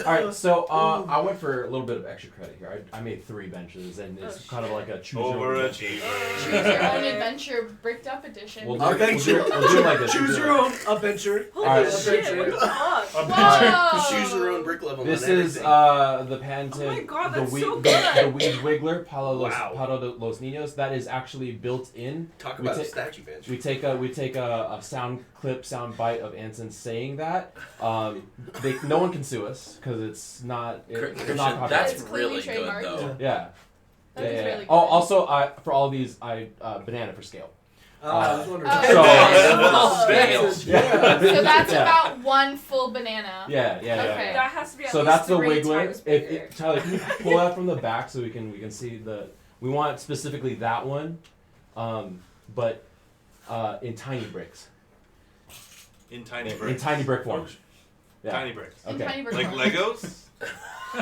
All right, so I went for a little bit of extra credit here. I made 3 benches, and it's kind of like a choose your own bench. Choose Overachiever. your own adventure bricked up edition. We'll A do bencher. it like this. Choose your own adventure. Holy Alright. shit! What the fuck? Whoa. Choose your own brick level. This on is everything. the Oh my patented god, the that's weed so the, good. the weed wiggler Palo Wow. de los Niños. That is actually built in. Talk we about a ta- statue bench. We take a sound clip, sound bite of Anson saying that. No one can sue us because it's not. It's not copyrighted. That's It's clearly really good trademarked. though. Yeah. That is really good. Oh, also, for all of these, banana for scale. I was wondering. Oh. Yeah. So that's Yeah. about 1 full banana. Yeah. Okay. That has to be at So least that's the 3 wiggler. times bigger. Tyler, can you pull that from the back so we can see the? We want specifically that one, but in tiny bricks. In tiny In bricks. tiny brick form. Yeah. Tiny bricks. In Okay. tiny brick Like form. Legos?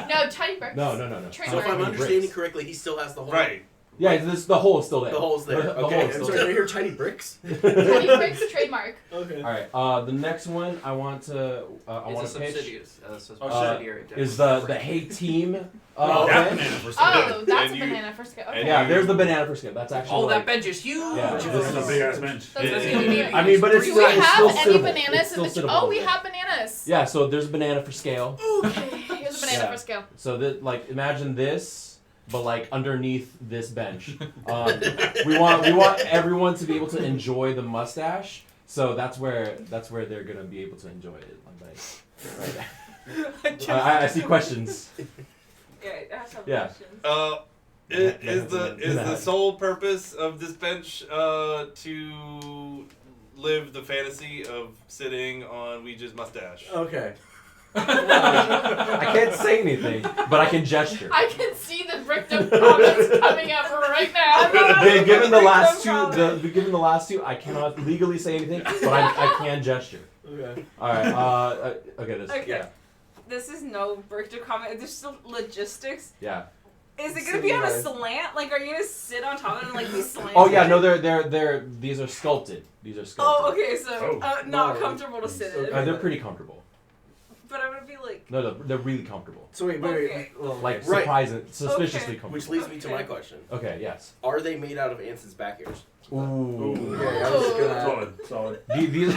No, tiny bricks. No. So if Trademark. I'm Bricks. understanding correctly, he still has the hole. Right. Yeah, the hole is still there. The hole's there. The Okay, hole I'm is I'm still sorry, there. did I hear tiny bricks? Tiny bricks trademark. Okay. All right. The next one I want to pitch subsidiary. is the Hey Team. Oh, bench. banana for Oh, that's And a you- banana for scale. and Okay. Yeah, there's the banana for scale. That's actually. Oh, like, that bench is huge. Yeah, This is a big ass bench. That's It's gonna gonna be- be- I mean, but it's Do still, we it's have still any sittable. bananas It's in still the? sittable. Oh, we have bananas. Yeah, so there's a banana for scale. Okay, here's a banana Yeah. for scale. So that, like, imagine this, but like underneath this bench. We want everyone to be able to enjoy the mustache. So that's where they're gonna be able to enjoy it. Like, right. I see questions. Yeah, I have some Yeah. questions. Is the sole purpose of this bench to live the fantasy of sitting on Ouija's mustache? Okay. I can't say anything, but I can gesture. I can see the bricked up comments coming up right now. Given the last two, I cannot legally say anything, but I can gesture. Okay. All right. Okay. Okay. Yeah. This is no bricked up comment. There's still logistics. Yeah. Is it gonna be on a slant? Like, are you gonna sit on top of it and like be slanted? Oh yeah, no, they're these are sculpted. These are sculpted. Oh, okay, so not comfortable to sit in. They're pretty comfortable. But I'm gonna be like. No, they're really comfortable. So wait. Well, like surprising, suspiciously comfortable. Which leads me to my question. Okay. Yes. Are they made out of Anson's back hairs? Ooh. Yeah, I was gonna. Solid. These.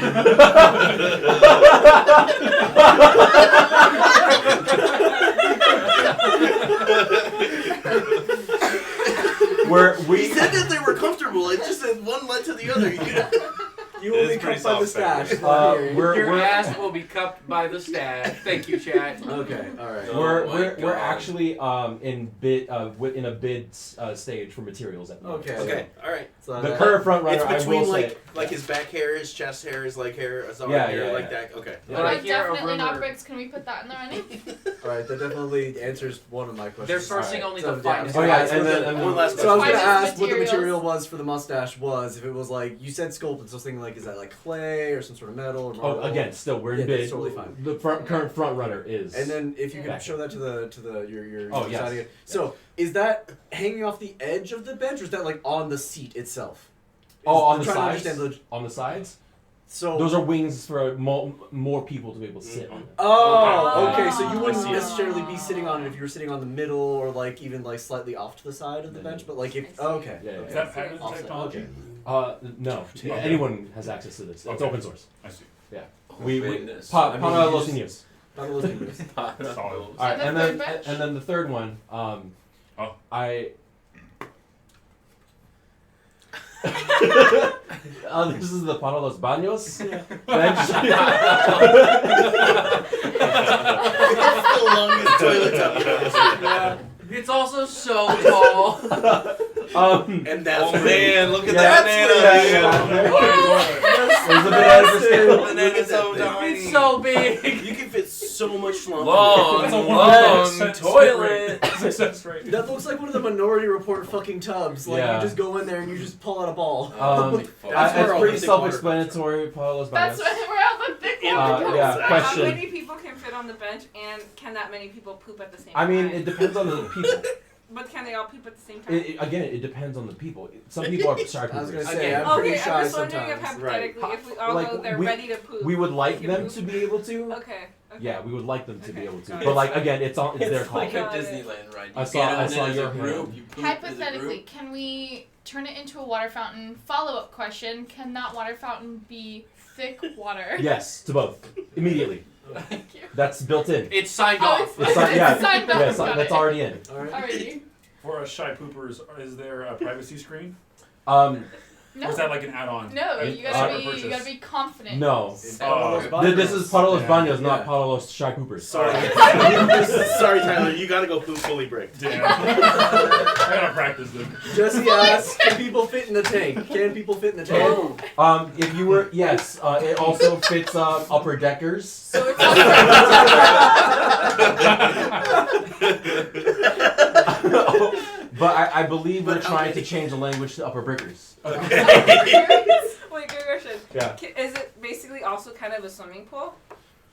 He said that they were comfortable. It just said one led to the other. You will be cupped by the stash. Your ass will be cupped by the stash. Thank you, chat. Okay, all right. We're actually in a bid stage for materials at the moment. Okay. All right. So the current front runner, it's between I will say, like his back hair, his chest hair, his leg hair, his arm Yeah, hair, yeah, like yeah. that. Okay. Yeah. But I hear a Definitely not rumor. bricks. Can we put that in the running? All right, that definitely answers one of my questions. They're sourcing only the yeah, finest. Oh yeah, so and then one last So I was question. gonna Finest ask what the materials. material was for the mustache was. If it was like you said sculpted, so I was thinking like is that like clay or some sort of metal or marble? Oh, again, still we're in Yeah, bid. that's totally fine. The current front runner is. And then if you Yeah. could show that to the your Oh, your yes. side again. So is that hanging off the edge of the bench or is that like on the seat itself? on the I'm trying to sides. understand On the sides. So Those are wings for more people to be able to sit on them. Oh, okay. So you I wouldn't see. necessarily be sitting on it if you were sitting on the middle or like even like slightly off to the side of the bench, but like if okay. Yeah, yeah, Is yeah. that patented Offset. technology? No. Okay. Anyone has access to this. It's Okay. open source. I see. Yeah. We Goodness. para you los just- niños. Not a little thing. Solid. All right, And and the then third bench? and then the third one, this is the para los baños bench. That's the longest toilet top. It's also so tall. And that's man, look at Yeah, that There's a banana for scale. Banana's so tiny. It's so big. You can fit so much lump. Long, long toilet. Success rate. That looks like one of the Minority Report fucking tubs. Like Yeah. you just go in there and you just pull out a ball. That's It's where all pretty the thick water self-explanatory. Para los That's baños. when we're out the thick Yeah, water. but yeah, how question. many people can fit on the bench, and can that many people poop at the same I time? mean, it depends on the people. But can they all poop at the same time? Again, it depends on the people. Some people are shy I was gonna poopers. say Again. I'm pretty Okay, shy I'm just wondering if sometimes. hypothetically, if we all Like, go there we- ready to poop. We would like you them poop? to be able to. Okay. Yeah, we would like them to be Okay, able to. got But it. like again, it's their It's call. like a Got it. Disneyland ride. You I saw- get on I it saw as your a group. hand. You poop Hypothetically, as a can we turn it into a water fountain? Follow-up question: can that water fountain be thick water? Yes, to both immediately. Thank you. That's built in. It's signed Oh, off. It's not, yeah, Signed off, yeah, got that's it. already in. All right. Alrighty. For us shy poopers, is there a privacy screen? No. Or is that like an add-on? No, A you gotta separate be purchase? you gotta be confident. No. Oh, This is Para los Yeah. Baños, not Yeah. Para los Shy Poopers. Sorry. Sorry, Tyler. You gotta go poop fully bricked. Damn. I gotta practice this. Jesse asks, can people fit in the tank? Can people fit in the tank? If you were, yes, it also fits upper deckers. So it's But I believe we're trying to change the language to upper brickers. Wait, good question. Yeah. Is it basically also kind of a swimming pool?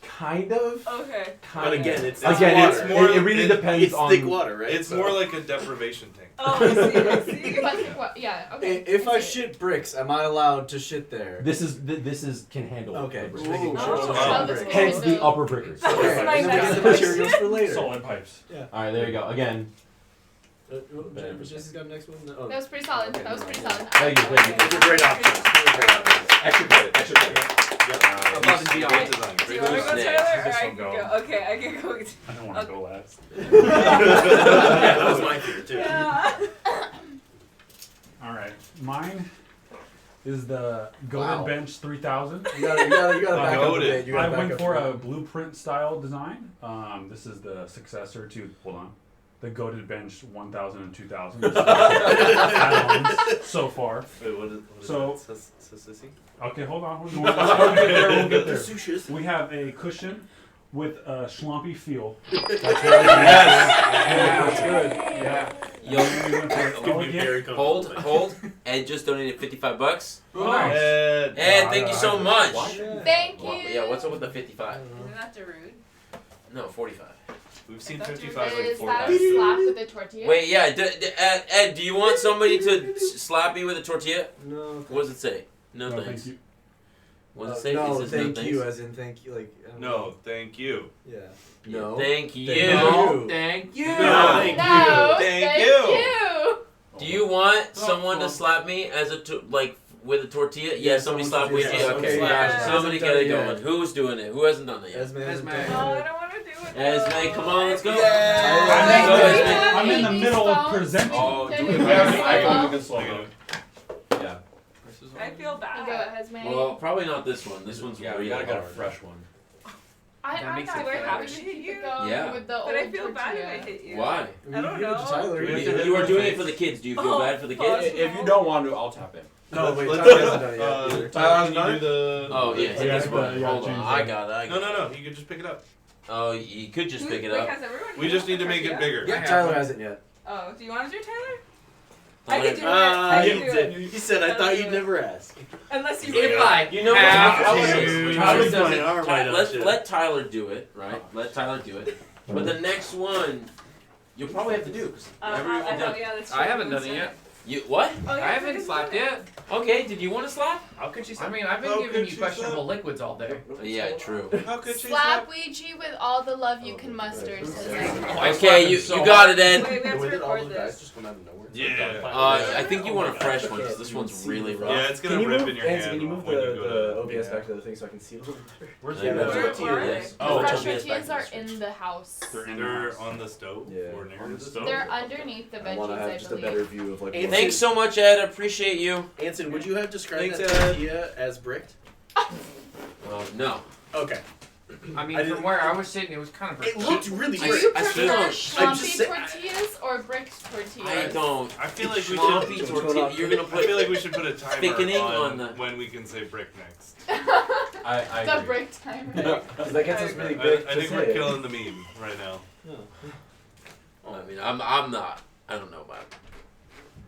Kind of. Okay. But again, it's Again, water. it's more. It really depends It's on. thick water, right? It's more like a deprivation tank. Oh, I see. I see. but what? Yeah. Okay. If I see it. shit bricks, am I allowed to shit there? This is can handle. Okay, upper just brickers. making Oh, sure. So wow, bricks. that's Hence cool. the upper brickers. That was Okay, my and then we next get the materials question. for later. Solid pipes. All right, there you go. Again, Jesse's got the next one. Oh. That was pretty solid. That was pretty solid. Thank you, thank you. Those are great options. Extra credit. Extra credit. Above and beyond. Great design. Do Great you want to go, design. Tyler? Or This I one can go. go. Okay, I can go. I don't want to go last. Yeah, that was my fear too. Yeah. All right, mine is the Goated Wow. Bench 3000. You gotta back up a Noted. bit. You I gotta back went up for a a bit. blueprint style design. This is the successor to, hold on, the Goated Bench 1000 and 2000. Add-ons so far. Wait, what is So- that? Sissy? Okay, hold on. We'll get there. We'll get The there. sushis. We have a cushion with a schlumpy feel. That's good. Yeah. Yo, Elegant. hold. Ed just donated $55. Nice. Ed, thank you so much. Thank you. Yeah, what's up with the 55? Isn't that rude? No, 45. We've seen That's 55 like Is 4 that times. a slap with a tortilla? Wait, yeah, Ed, do you want somebody to slap me with a tortilla? No. What does it say? No, No, thanks. thank you. What does it say? No, It says thank no you, thanks. as in thank you, like. I don't No, know. thank you. Yeah. Yeah, No. thank you. you. Thank you. No, thank No, Thank you. you. Do you want Oh, someone to well. slap me as with a tortilla? Yeah, Yeah, somebody someone slap to do Ouija. that. Okay, Okay, yeah. somebody Hasn't get done it it yet. going. Who's doing it? Who hasn't done it yet? Esme. Esme. Oh, I don't want to do it. Esme, come on, let's go. Wait, Go, do we Esme. have I'm in the Amy's middle of phone? presenting. Oh, Can do we we press have I slow-mo? can slow mo. Yeah. I feel bad. Go ahead, Esme. Well, probably not this one. This one's Yeah, really we gotta get a hard. fresh one. That I'm makes not it sure better. how we should keep it going Yeah. with the But I old feel bad if I tortilla. hit you. Why? I don't You give it to know. Tyler. Do we have to You, hit you him are in doing the it for the face? kids. Do you feel bad for the pause. kids? If you don't want to, I'll tap in. No, wait, Let's Tyler do hasn't done it yet. either. Tyler, can you do the... Oh, yeah, Yeah, this yeah, one. yeah, Hold on. change I that. got it. No, you can just pick it up. Oh, you could just pick it Wait, up. has everyone We hit just us need to for make it tortilla? bigger. Yeah, Tyler hasn't yet. Oh, do you want to do Tyler? I'm I can do it. gonna- I can do it. He said, I thought you'd never ask. Unless you If I You know what? have I would- to. Tyler does my it. arm right now, Let shit. Tyler do it, right? Let Tyler do it. But the next one, you'll probably have to do. 'Cause whenever you've done- yeah, that's I haven't done it yet. You what? Oh, yeah, I haven't forget slapped to do it. yet. Okay. Did you want to slap? How could she I mean, I've been How giving could you she questionable liquids all day. Yeah, true. How could she Slap Ouija with all the love you can muster, says Esme. Okay, you got it, Ed. Wait, we have to Did all record those guys this. just come out of nowhere? Yeah. I think you want a fresh one because this one's really rough. Yeah, it's gonna Can you rip move, in your Nancy, hand can you move when you go the to... OBS back to the thing so I can see it a little better? Where's Yeah, the that's Where what are it they? is. The Oh, fresh it's on the tortillas are back. in the house. They're in the They're house. on the stove Yeah. or near On the the stove. They're underneath the I want to have veggies, just I a better believe. view of like. Hey, Thanks so much, Ed. I appreciate you. Anson, would you have described Thanks, that Ed. tortilla as bricked? No. Okay. I mean, I from didn't- where I was sitting, it was kind of. It looked really Do brick. you I prefer don't- schlumpy tortillas or bricked tortillas? I don't. I feel like we Schlompy should... tortilla. You're gonna I put. feel like we should put a timer thickening on on the- when we can say brick next. I The agree. break timer. Because that gets us really I big. think we're killing the meme right now. I mean, I'm not. I don't know about it.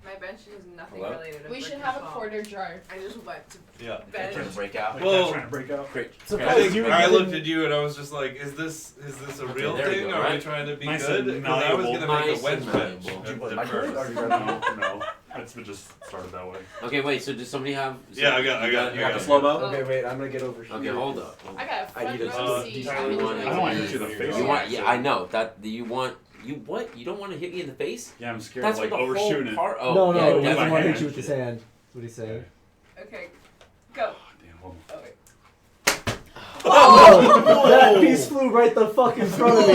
My bench is nothing Hello? related to We should brick have a as well. quarter jar. I just went to Yeah. bed. Trying to break out. Like Well- that trying to break out. Great. I think I looked at you and I was just like, is this a Okay, real there we thing? go, Are we right? trying to be Nice good? and Because I was malleable. gonna make Nice a wedge and bench. malleable. at- What, at microwave? first. Or you got No, it's been just started that way. Okay, wait. So does somebody have? Yeah, I got you it. the slow mo. Okay, wait. I'm gonna get over here. Okay, hold up. I got a I front need a row deep seat. towel. I'm You want- enjoying I don't want to this. hit you in the face. You want? Yeah, I know that. You want? You what? You don't want to hit me in the face? Yeah, I'm scared That's of like what the overshooting whole it. part. Oh, No, yeah, no, he with doesn't my want to hand. hit you with his hand. That's what he's saying. Okay, go. Damn, hold on. Oh, wait. Oh! That piece flew right the fuck in front of me.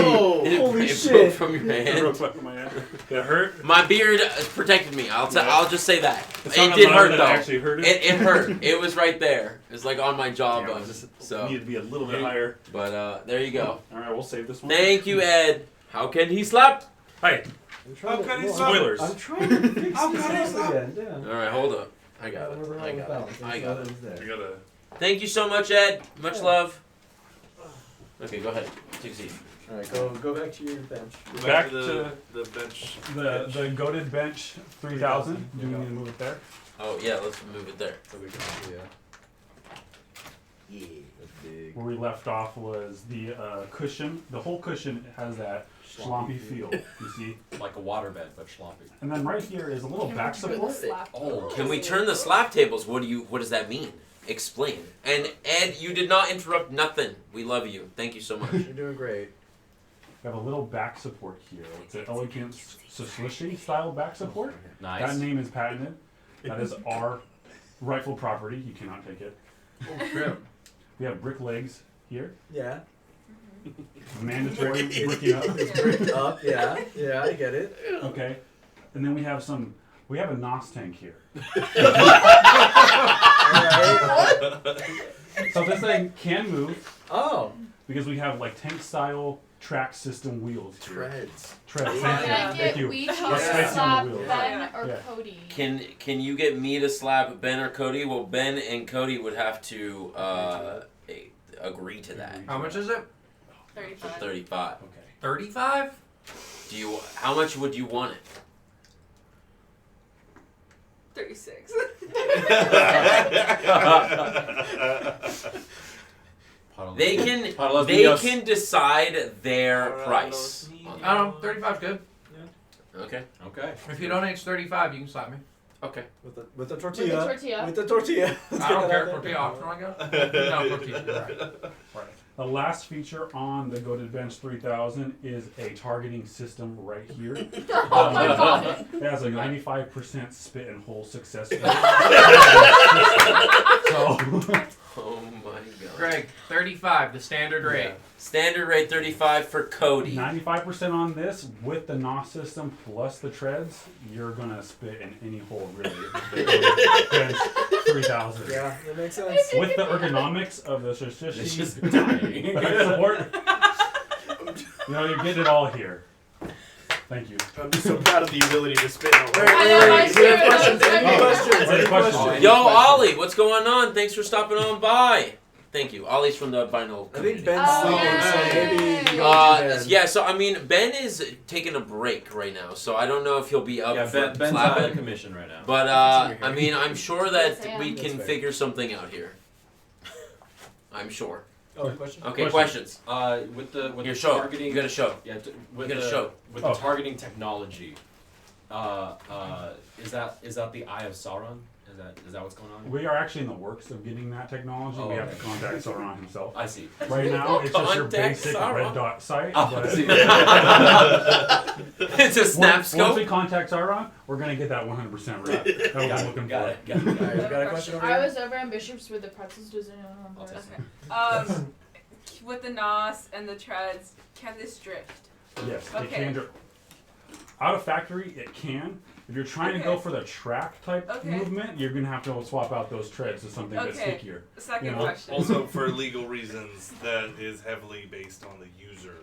It, Holy it shit. broke from your It hand. broke back in my hand. It hurt. My beard protected me. I'll just say that. It It sounded did louder hurt than though. it actually hurt it. It hurt. It was right there. It was like on my jawbone. So, Needed to be a little bit higher. but there you go. All right, we'll save this one. Thank you, Ed. How can he slap? Hey, I'm trying How to, can he no, stop? spoilers. I'm trying to fix How this can he up stop? again. Yeah. All right, hold up. I got it. Remember how I it got balanced. it. I got it. we gotta. Thank you so much, Ed. Much Yeah. love. Okay, go ahead. Take a seat. All right, go back to your bench. Go Back to the bench. The goated bench 3000. Do we need to move it there? Oh yeah, let's move it there. So we can see, Yeah. that's big. Where we left off was the cushion. The whole cushion has that schlompy feel. You see, Like a waterbed, but sloppy. and then right here is a little back support. Oh. Can we turn the slap tables? What does that mean? Explain. And Ed, you did not interrupt nothing. We love you. Thank you so much. You're doing great. We have a little back support here. It's an elegant Sicilian style back support. Nice. That name is patented. That is our rightful property. You cannot take it. We have brick legs here. Yeah. Mandatory bricking up. It's bricked up. Yeah. Yeah, I get it. Okay. And then we have a NOS tank here. So this thing can move Oh. because we have like tank style track system wheels here. Treads. Treads. Can I Thank get you. Ouija Or to spicy on slap the wheel. Ben or Yeah. Cody? Can you get me to slap Ben or Cody? Well, Ben and Cody would have to agree to that. How much is it? 35. 35. Okay. 35? How much would you want it? 36. They can decide their price. I don't know. 35's good. Okay. Okay. If you donate 35, you can slap me. Okay. With the With the tortilla. tortilla. With the tortilla. Let's I get don't that care. out there. Tortilla optional, I guess. No, tortilla. You're right. Right. The last feature on the Goated Bench 3000 is a targeting system right here. Oh my god. It has a 95% spit and hole success rate. So, Oh my god. Greg, 35, the standard rate. Standard rate 35 for Cody. 95% on this with the NOS system plus the treads, you're gonna spit in any hole really. The Goated Bench 3000. Yeah, that makes sense. With the ergonomics of the It's Shishishi just dying. support, you know, you're getting it all here. Thank you. I'm just so proud of the ability to spit out. I know, mine too. Any questions? Any questions? Yo, Ollie, what's going on? Thanks for stopping on by. Thank you. Ollie's from the vinyl I think community. Ben's sleeping, so maybe you go to Ben. Yeah, so I mean, Ben is taking a break right now, so I don't know if he'll be up Yeah, for Ben's out of slapping. commission right now. But I mean, I'm sure that Yes, I we am. can That's fair. figure something out here. I'm sure. Oh, question? Okay, questions. With the Your the show. targeting, You got a show. yeah, with You got a the show. with Oh. the targeting technology, is that the Eye of Sauron? Is that what's going on? We are actually in the works of getting that technology. Oh, we have okay. to contact Sauron himself. I see. Right now, it's just your Contact basic Sauron. red dot site. Oh, but It's a snap once we scope. contact Sauron, we're gonna get that 100% right. That's what we're looking Got for. it. Got it. Alright, you got a question over I here? was over in Bishops with the pretzels. Does anyone want this? Okay. With the NOS and the treads, can this drift? Yes, it Okay. can. Out of factory, it can. If you're trying to go Okay. for the track type Okay. movement, you're gonna have to swap out those treads to something that's Okay. stickier. Second You know? question. Also, for legal reasons, that is heavily based on the user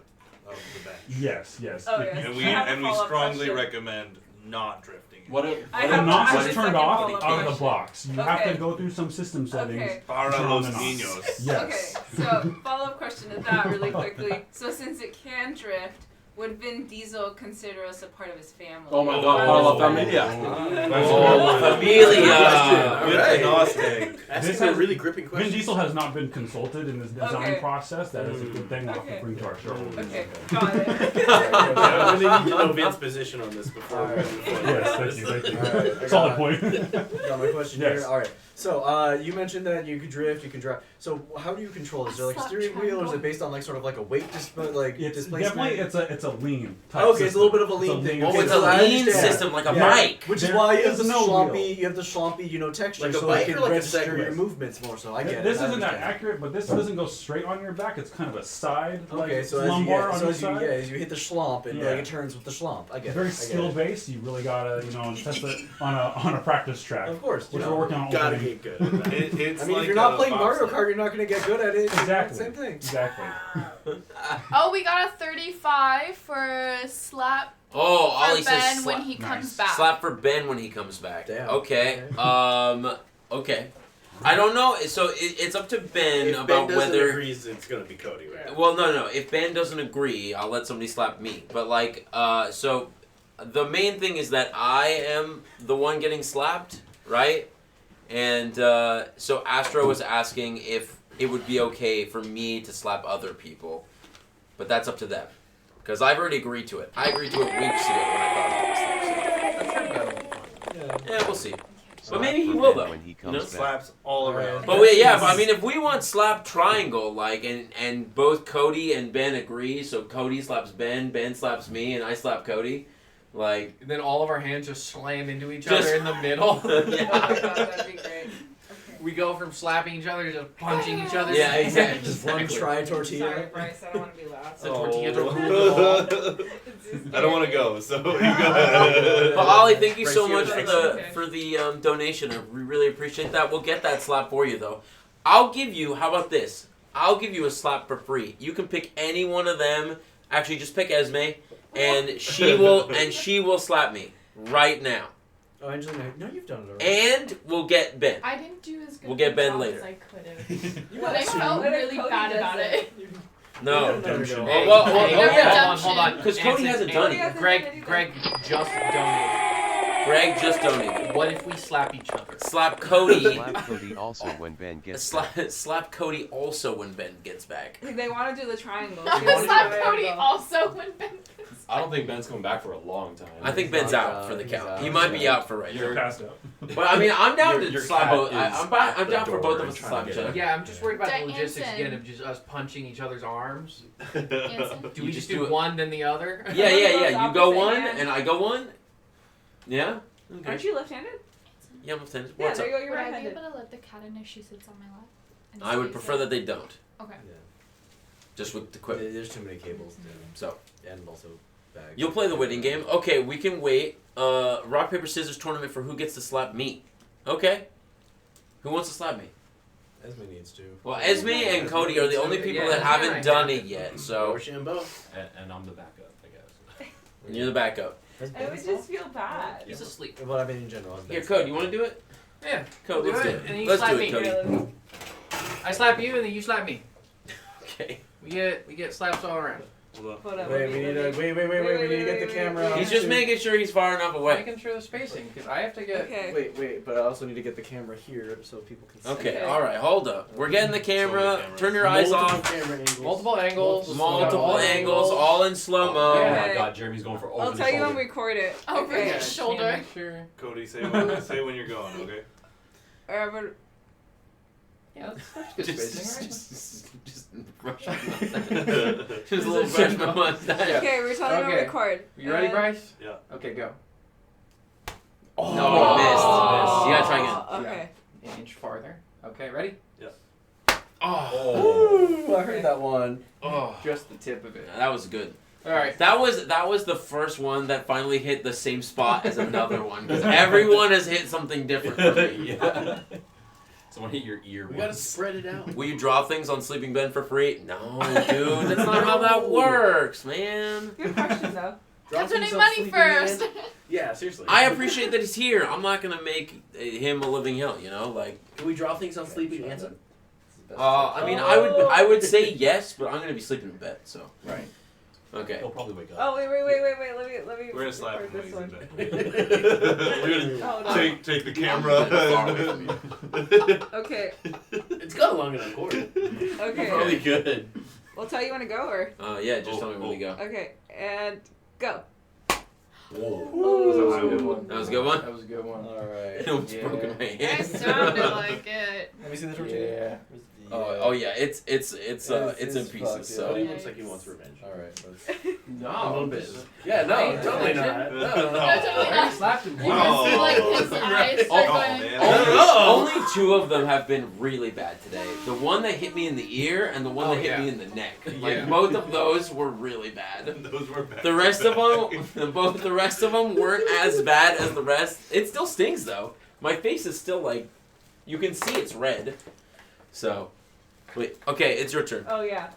of the bench. Yes, yes. Oh, If yes. you And we I have a and we follow-up strongly question. recommend not drifting. it. What if I The have- NOS I have is a turned second off follow-up out of the question. box. You have Okay. to go through some system settings. Okay. Para Turn on los the NOS. niños. Yes. Okay, so follow-up question to that really quickly. So since it can drift, would Vin Diesel consider us a part of his family? Oh my God, para la familia. Oh, familia. With Alright. the NOS tag. Asking This a has- really gripping Vin question. Diesel has not been consulted in this design Okay. process. That is a good thing we'll have Okay. to bring to our shareholders. Okay, got it. I really need to know Vin's position on this before we move forward. Yes, thank you, thank you. Alright, I Solid got point. Got my question Yes. here. All right. So you mentioned that you could drift, you can drive. So how do you control? Is there like a Stop steering wheel, or is triangle. it based on like sort of like a weight displacement? It's definitely it's a lean type Okay, it's a little bit of a system. lean thing. Oh, Okay, it's so a I lean understand. system, like a Yeah. bike. Which is There why you have is the no sloppy, wheel. you have the sloppy, texture, Like a so bike it or can like a register Segway? your movements more. So I get it. This I isn't that understand. accurate, but this doesn't go straight on your back. It's kind of a side, Okay, like so as you, lumbar on so the as you, side. as you hit the schlomp and Yeah. like it turns with the schlomp. I get Very it. I get skill it. based. You really gotta, test it on a practice track, Of course, which we're working on. Gotta opening. get good at that. It's I mean, like if you're not a playing Mario bobsled. Kart, you're not going to get good at it. Exactly. Same thing. Exactly. Oh, we got a 35 for slap Oh, for Ollie Ben says when slap. he comes Nice. back. Slap for Ben when he comes back. Damn. Okay. Okay. I don't know. So it's up to Ben If about Ben doesn't whether. agree, it's gonna be Cody, right? Well, no. If Ben doesn't agree, I'll let somebody slap me. But so the main thing is that I am the one getting slapped, right? And so Astro was asking if it would be okay for me to slap other people, but that's up to them. Because I've already agreed to it. I agreed to it weeks ago when I thought about this thing. Yeah, we'll see. But maybe he will though. When he You comes know? back. Slaps all around. But I mean, if we want slap triangle, and both Cody and Ben agree, so Cody slaps Ben, Ben slaps me, and I slap Cody, like. And then all of our hands just slam into each Just- other in the middle. Oh my god, that'd be great. We go from slapping each other to just punching each other. Yeah, exactly. Just one try tortilla. Sorry, Bryce, I don't want to be loud. The tortilla to Oh. rule the ball. I don't want to go, so you go ahead. But Ollie, thank you Right so here, much right for the donation. We really appreciate that. We'll get that slap for you though. I'll give you. How about this? I'll give you a slap for free. You can pick any one of them. Actually, just pick Esme, and she will slap me right now. Oh, Angelina, no, you've done it already. And we'll get Ben. I didn't do as good We'll get of a Ben job later. as I could have. You But I got two. felt really Cody bad does about it. it. No. No. Hey, well, hey, oh, yeah. hold on. Because Cody hasn't done it. Greg just donated. Greg just donated. What if we slap each other? Slap Cody. Slap Cody also when Ben gets Slap Cody also when Ben gets back. They want to do the triangle. Slap Cody also when Ben gets I don't think Ben's coming back for a long time. I think Ben's out for the count. He might be out for right You're now. passed out. But I mean, I'm down Your to slap cat both. is I'm at down the for door both of and us to trying slap to each get other. out. Yeah, I'm just worried about the Anson. logistics again of just us punching each other's arms. Anson. Do You we just just do do it. one then the other? Yeah. You go Opposite one hand. and I go one. Yeah. Okay. Aren't you left-handed? Yeah, I'm left-handed. Yeah, What's there up? you go. You're Would I be right-handed. able to let the cat in if she sits on my lap? and I would stays prefer there? that they don't. Okay. Just with the quick. There's too many cables. So. And also bags. You'll play the waiting game. Okay, we can wait. Rock, paper, scissors tournament for who gets to slap me. Okay. Who wants to slap me? Esme needs to. Well, Esme and Cody are the only people that haven't done it yet. So. Rochambeau. And I'm the backup, I guess. You're the backup. I would just feel bad. He's asleep. Well, I mean in general. Here, Code, you want to do it? Yeah. Code, let's do it. And you Let's slap do me. it, Cody. I slap you and then you slap me. Okay. We get slaps all around. Hold on, Wait, we need to wait. We need to get the camera. He's just making sure he's far enough away. Making sure the spacing, because I have to get. Okay. Wait, but I also need to get the camera here so people can see. Okay, Okay. alright, hold up. We're getting the camera. Turn your eyes Multiple off. camera angles. Multiple angles. Multiple angles, all in slow mo. Oh Okay. my god, Jeremy's going for over I'll the tell you when shoulder. we record it. Over Okay. the shoulder. Make sure. Cody, say when you're going, okay? But Yeah, that's good spacing, right? Just brush my mustache. Just a little brush my mustache. okay, we're telling you when we Okay. record. You ready, And- Bryce? Yeah. Okay, go. Oh, you missed. You gotta try again. Oh, okay. An inch farther. Okay, ready? Oh. Ooh, I heard that one. Oh. Just the tip of it. That was good. All right. That was the first one that finally hit the same spot as another one because everyone has hit something different for me. Yeah. Someone hit your ear. We gotta once. spread it out. Will you draw things on Sleeping Ben for free? No, dude, that's not how that works, man. Good question though. That's Dropping donate some money sleeping first. in. Yeah, seriously. I appreciate that he's here. I'm not gonna make him a living hell, you know, like. Can we draw things on Sleeping Anson? I mean, I would say yes, but I'm gonna be sleeping in bed, so. Right. Okay. He'll probably wake up. Oh wait. Let me. We're gonna slap him record when this he's in one. bed. We're Hold gonna on. take the Far away from camera. you. Okay. It's got a long enough cord. Okay. Probably good. We'll tell you when to go or. Yeah, just tell me when we go. Okay. And go. That was a good one. That was a good one? That was a good one. Alright. It almost broke in my It hand. sounded like it. Let me see the tortilla. Oh yeah, it's in pieces. fucked, So. yeah. He looks like he wants revenge. Alright. No. A little bit. Yeah, no, Right? totally Attention? not. No, totally I not. slapped him. You can see like his eyes start going. Only two of them have been really bad today. The one that hit me in the ear and the one that hit yeah. me in the neck. Like Yeah. both of those were really bad. Those were bad. The rest of them, both the rest of them weren't as bad as the rest. It still stings though. My face is still like, you can see it's red. So, wait. Okay, it's your turn. Oh yeah.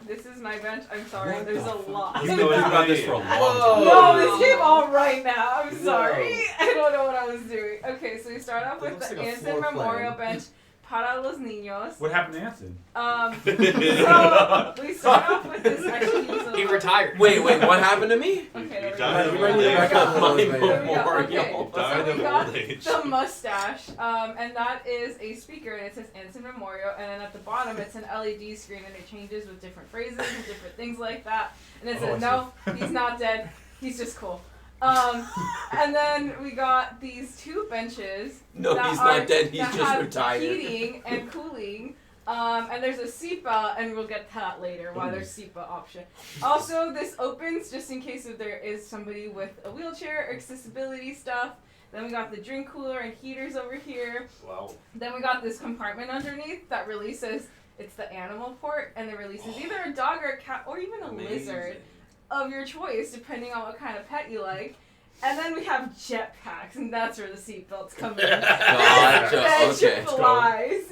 This is my bench. I'm sorry. There's a lot. He's going about this for a long time. No, this came all right now. I'm sorry. I don't know what I was doing. Okay, so we start off with looks the like a Anson floor Memorial plan. Bench para los niños. What happened to Anson? So we start off with this. Actually, he was a He retired. Wait, what happened to me? Okay, You there we died go. of There old we age. go. My There we go. memorial. Okay. Died So of we got old age. the mustache, and that is a speaker, and it says Anson Memorial, and then at the bottom it's an LED screen, and it changes with different phrases and different things like that. And it says, no, he's not dead, he's just cool. And then we got these two benches. No, that he's are- not dead. He's that just have retired. Heating and cooling. And there's a seatbelt, and we'll get to that later, why there's seatbelt option. Also, this opens just in case if there is somebody with a wheelchair or accessibility stuff. Then we got the drink cooler and heaters over here. Wow. Then we got this compartment underneath that releases, it's the animal port, and it releases either a dog or a cat or even a lizard of your choice, depending on what kind of pet you like. And then we have jetpacks, and that's where the seatbelts come in. Gotcha, Bench okay. flies.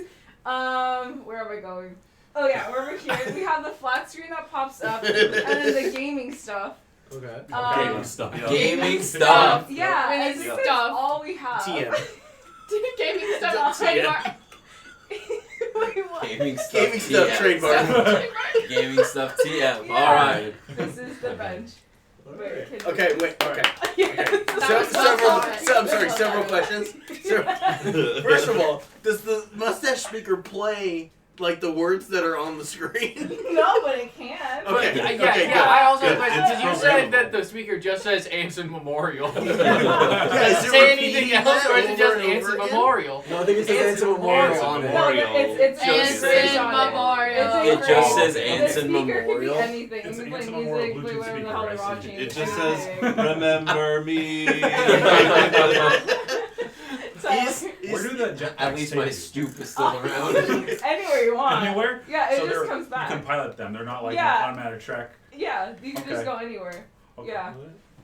Where am I going? Oh yeah, we're over here. We have the flat screen that pops up, and then the gaming stuff. Okay. Gaming stuff. Yeah. Gaming stuff. Yeah, Gaming and this is stuff. all we have. TM. Gaming stuff. TM. Wait, what? Gaming stuff. Gaming stuff TM. trademark. Gaming stuff TM. Yeah. All right. This is the bench. Wait, can you- Okay, wait. Okay. Yes. Several questions. First of all, does the mustache speaker play like the words that are on the screen? No, but it can. Okay. Yeah, Okay, yeah. good. I also Good. but It's since you said programmable. that the speaker just says Anson Memorial. Yeah, Does is it it say repeating anything else, that or is it over just and over Anson again? Memorial? No, I think it says Anson Memorial on it. No, it's Anson just on it. Memorial. It's It just says The Anson speaker could be Memorial. anything. It's You can play Anson music, Memorial play Bluetooth whatever the speaker, hell I they're see. watching. It just says, anything. remember me. So, Where do the jetpacks At least my take you? stoop is still around. anywhere you want. Anywhere? Yeah, it So just they're- comes back. You can pilot them. They're not like Yeah. an automatic track. Yeah, you can just Okay. go anywhere. Okay. Yeah,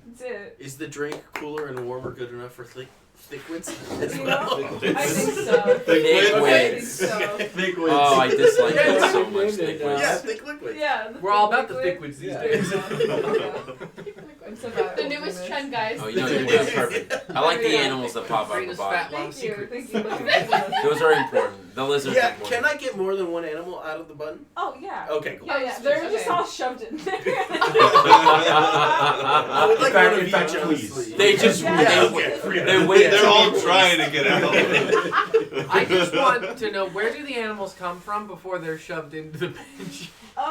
that's it. Is the drink cooler and warmer good enough for thick-wits as You well? know? I think so. Thick I think wits. so. Thick Oh, I dislike Yeah, that so you much. named Thick it, wits. Yeah, thick liquids. Yeah. We're all about the thick ones these Yeah. days. It's about The newest trend, guys. Oh, you know, that's perfect. I like the animals that pop out of the Greatest bottom. fat long Thank you. secret. Thank you. Those are important. The lizards Yeah, are important. can I get more than one animal out of the button? Oh yeah. Okay, cool. Yeah, yeah. They're just all shoved in there. I would like one of each, please. honestly. They just Yeah. they wait. They're all trying to get out. I just want to know, where do the animals come from before they're shoved into the bench?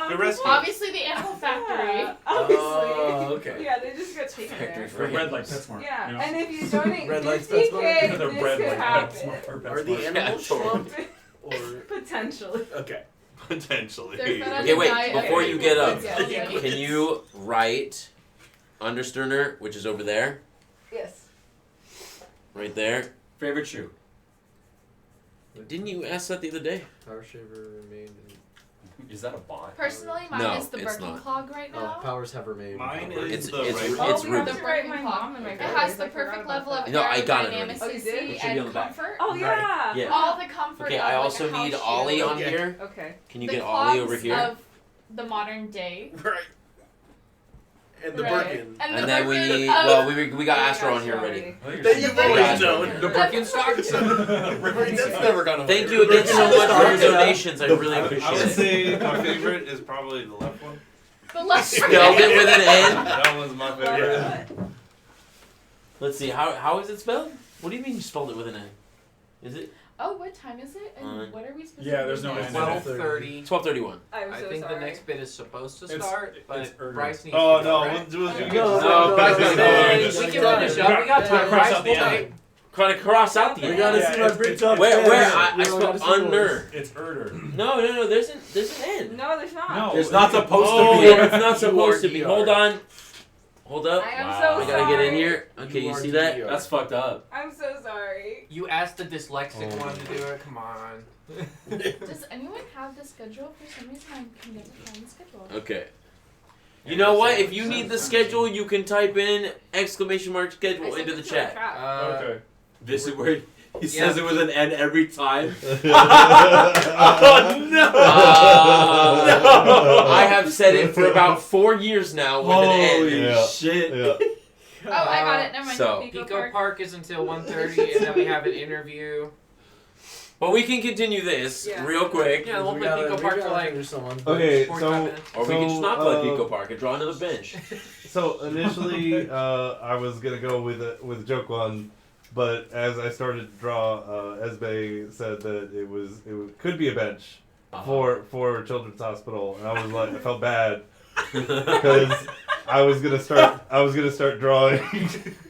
The rescue. Obviously, the animal factory. Yeah, obviously. Oh, okay. Yeah, they just got taken Factory there. for Red light, PetSmart. Yeah, You know? and if you donate Red lights, 50K, PetSmart. The this red could light, happen. PetSmart, or Are the PetSmart. animals Yeah, slumped? Or Potentially. okay. Potentially. They're fed on Okay, a wait. diet of Before you get up, Yeah. can you write Understerner, which is over there, Yes. right there? Favorite shoe? Didn't you ask that the other day? Power shaver remained. Is that a bot? Personally, mine No, is the it's not. Birkenclog right Oh, now. powers have remained. Mine It's is the it's right Oh, it's we have Ruby. to write my mom and my It brother. has the I forgot perfect about level that. of No, I got it already. aerodynamicity Oh, you did? It should be on the back. comfort. Oh yeah. Yeah. All the comfort Okay, of I like also a house need shoe. Ollie on Okay. here. Okay. Can you the get Ollie over clogs here? of the modern day. Right. And the Right. Birkin. And the And then we Birkin need. of Well, we got Astro on here already. I think That you're you've Birkin. always known. The Birkenstocks? Right, that's never gonna Thank you again so much for your donations. I really I would appreciate it. say my favorite is probably the left one. The left Spelled it with an N. That one's my favorite. Yeah. Let's see. How is it spelled? What do you mean you spelled it with an N? Is it Oh, what time is it? And what are we supposed Yeah, to there's do no next? end in it. 12:30. 12:31? I'm I so think sorry. the next bit is supposed to It's- start, it's but urgent. Bryce needs Oh to no, go, we'll right? do it. No, guys, We can finish up. We got time. Cross Bryce out the will end. wait. Kind of cross out the We end. gotta see my bridge up Where there. I We don't spelled gotta see under. It's Erder. No. There's an N. No, there's not. No. There's not supposed Oh, to be. it's not supposed to be. Hold on. Hold up. I am Wow. so I sorry. gotta get in here. Okay, you see that? That's fucked up. I'm so sorry. You asked the dyslexic one to do it. Come on. Does anyone have the schedule? For some reason, I can never find the schedule. Okay. You know what? If you need the schedule, you can type in exclamation mark I schedule sent into it the to chat. Okay. This is where he Yeah. says it with an N every time. Oh no! I have said it for about 4 years now with an N. Holy Yeah. shit. Yeah. Oh, I got it. Never mind. So- Pico Park is until 1:30, and then we have an interview. But we can continue this Yeah. real quick. Yeah, we'll play Pico Park for like Okay, 45 so minutes. Or we can just not play Pico Park and draw another bench. so initially I was gonna go with a joke one, but as I started to draw, Esbe said that it could be a bench for Children's Hospital, and I was like, I felt bad because I was gonna start drawing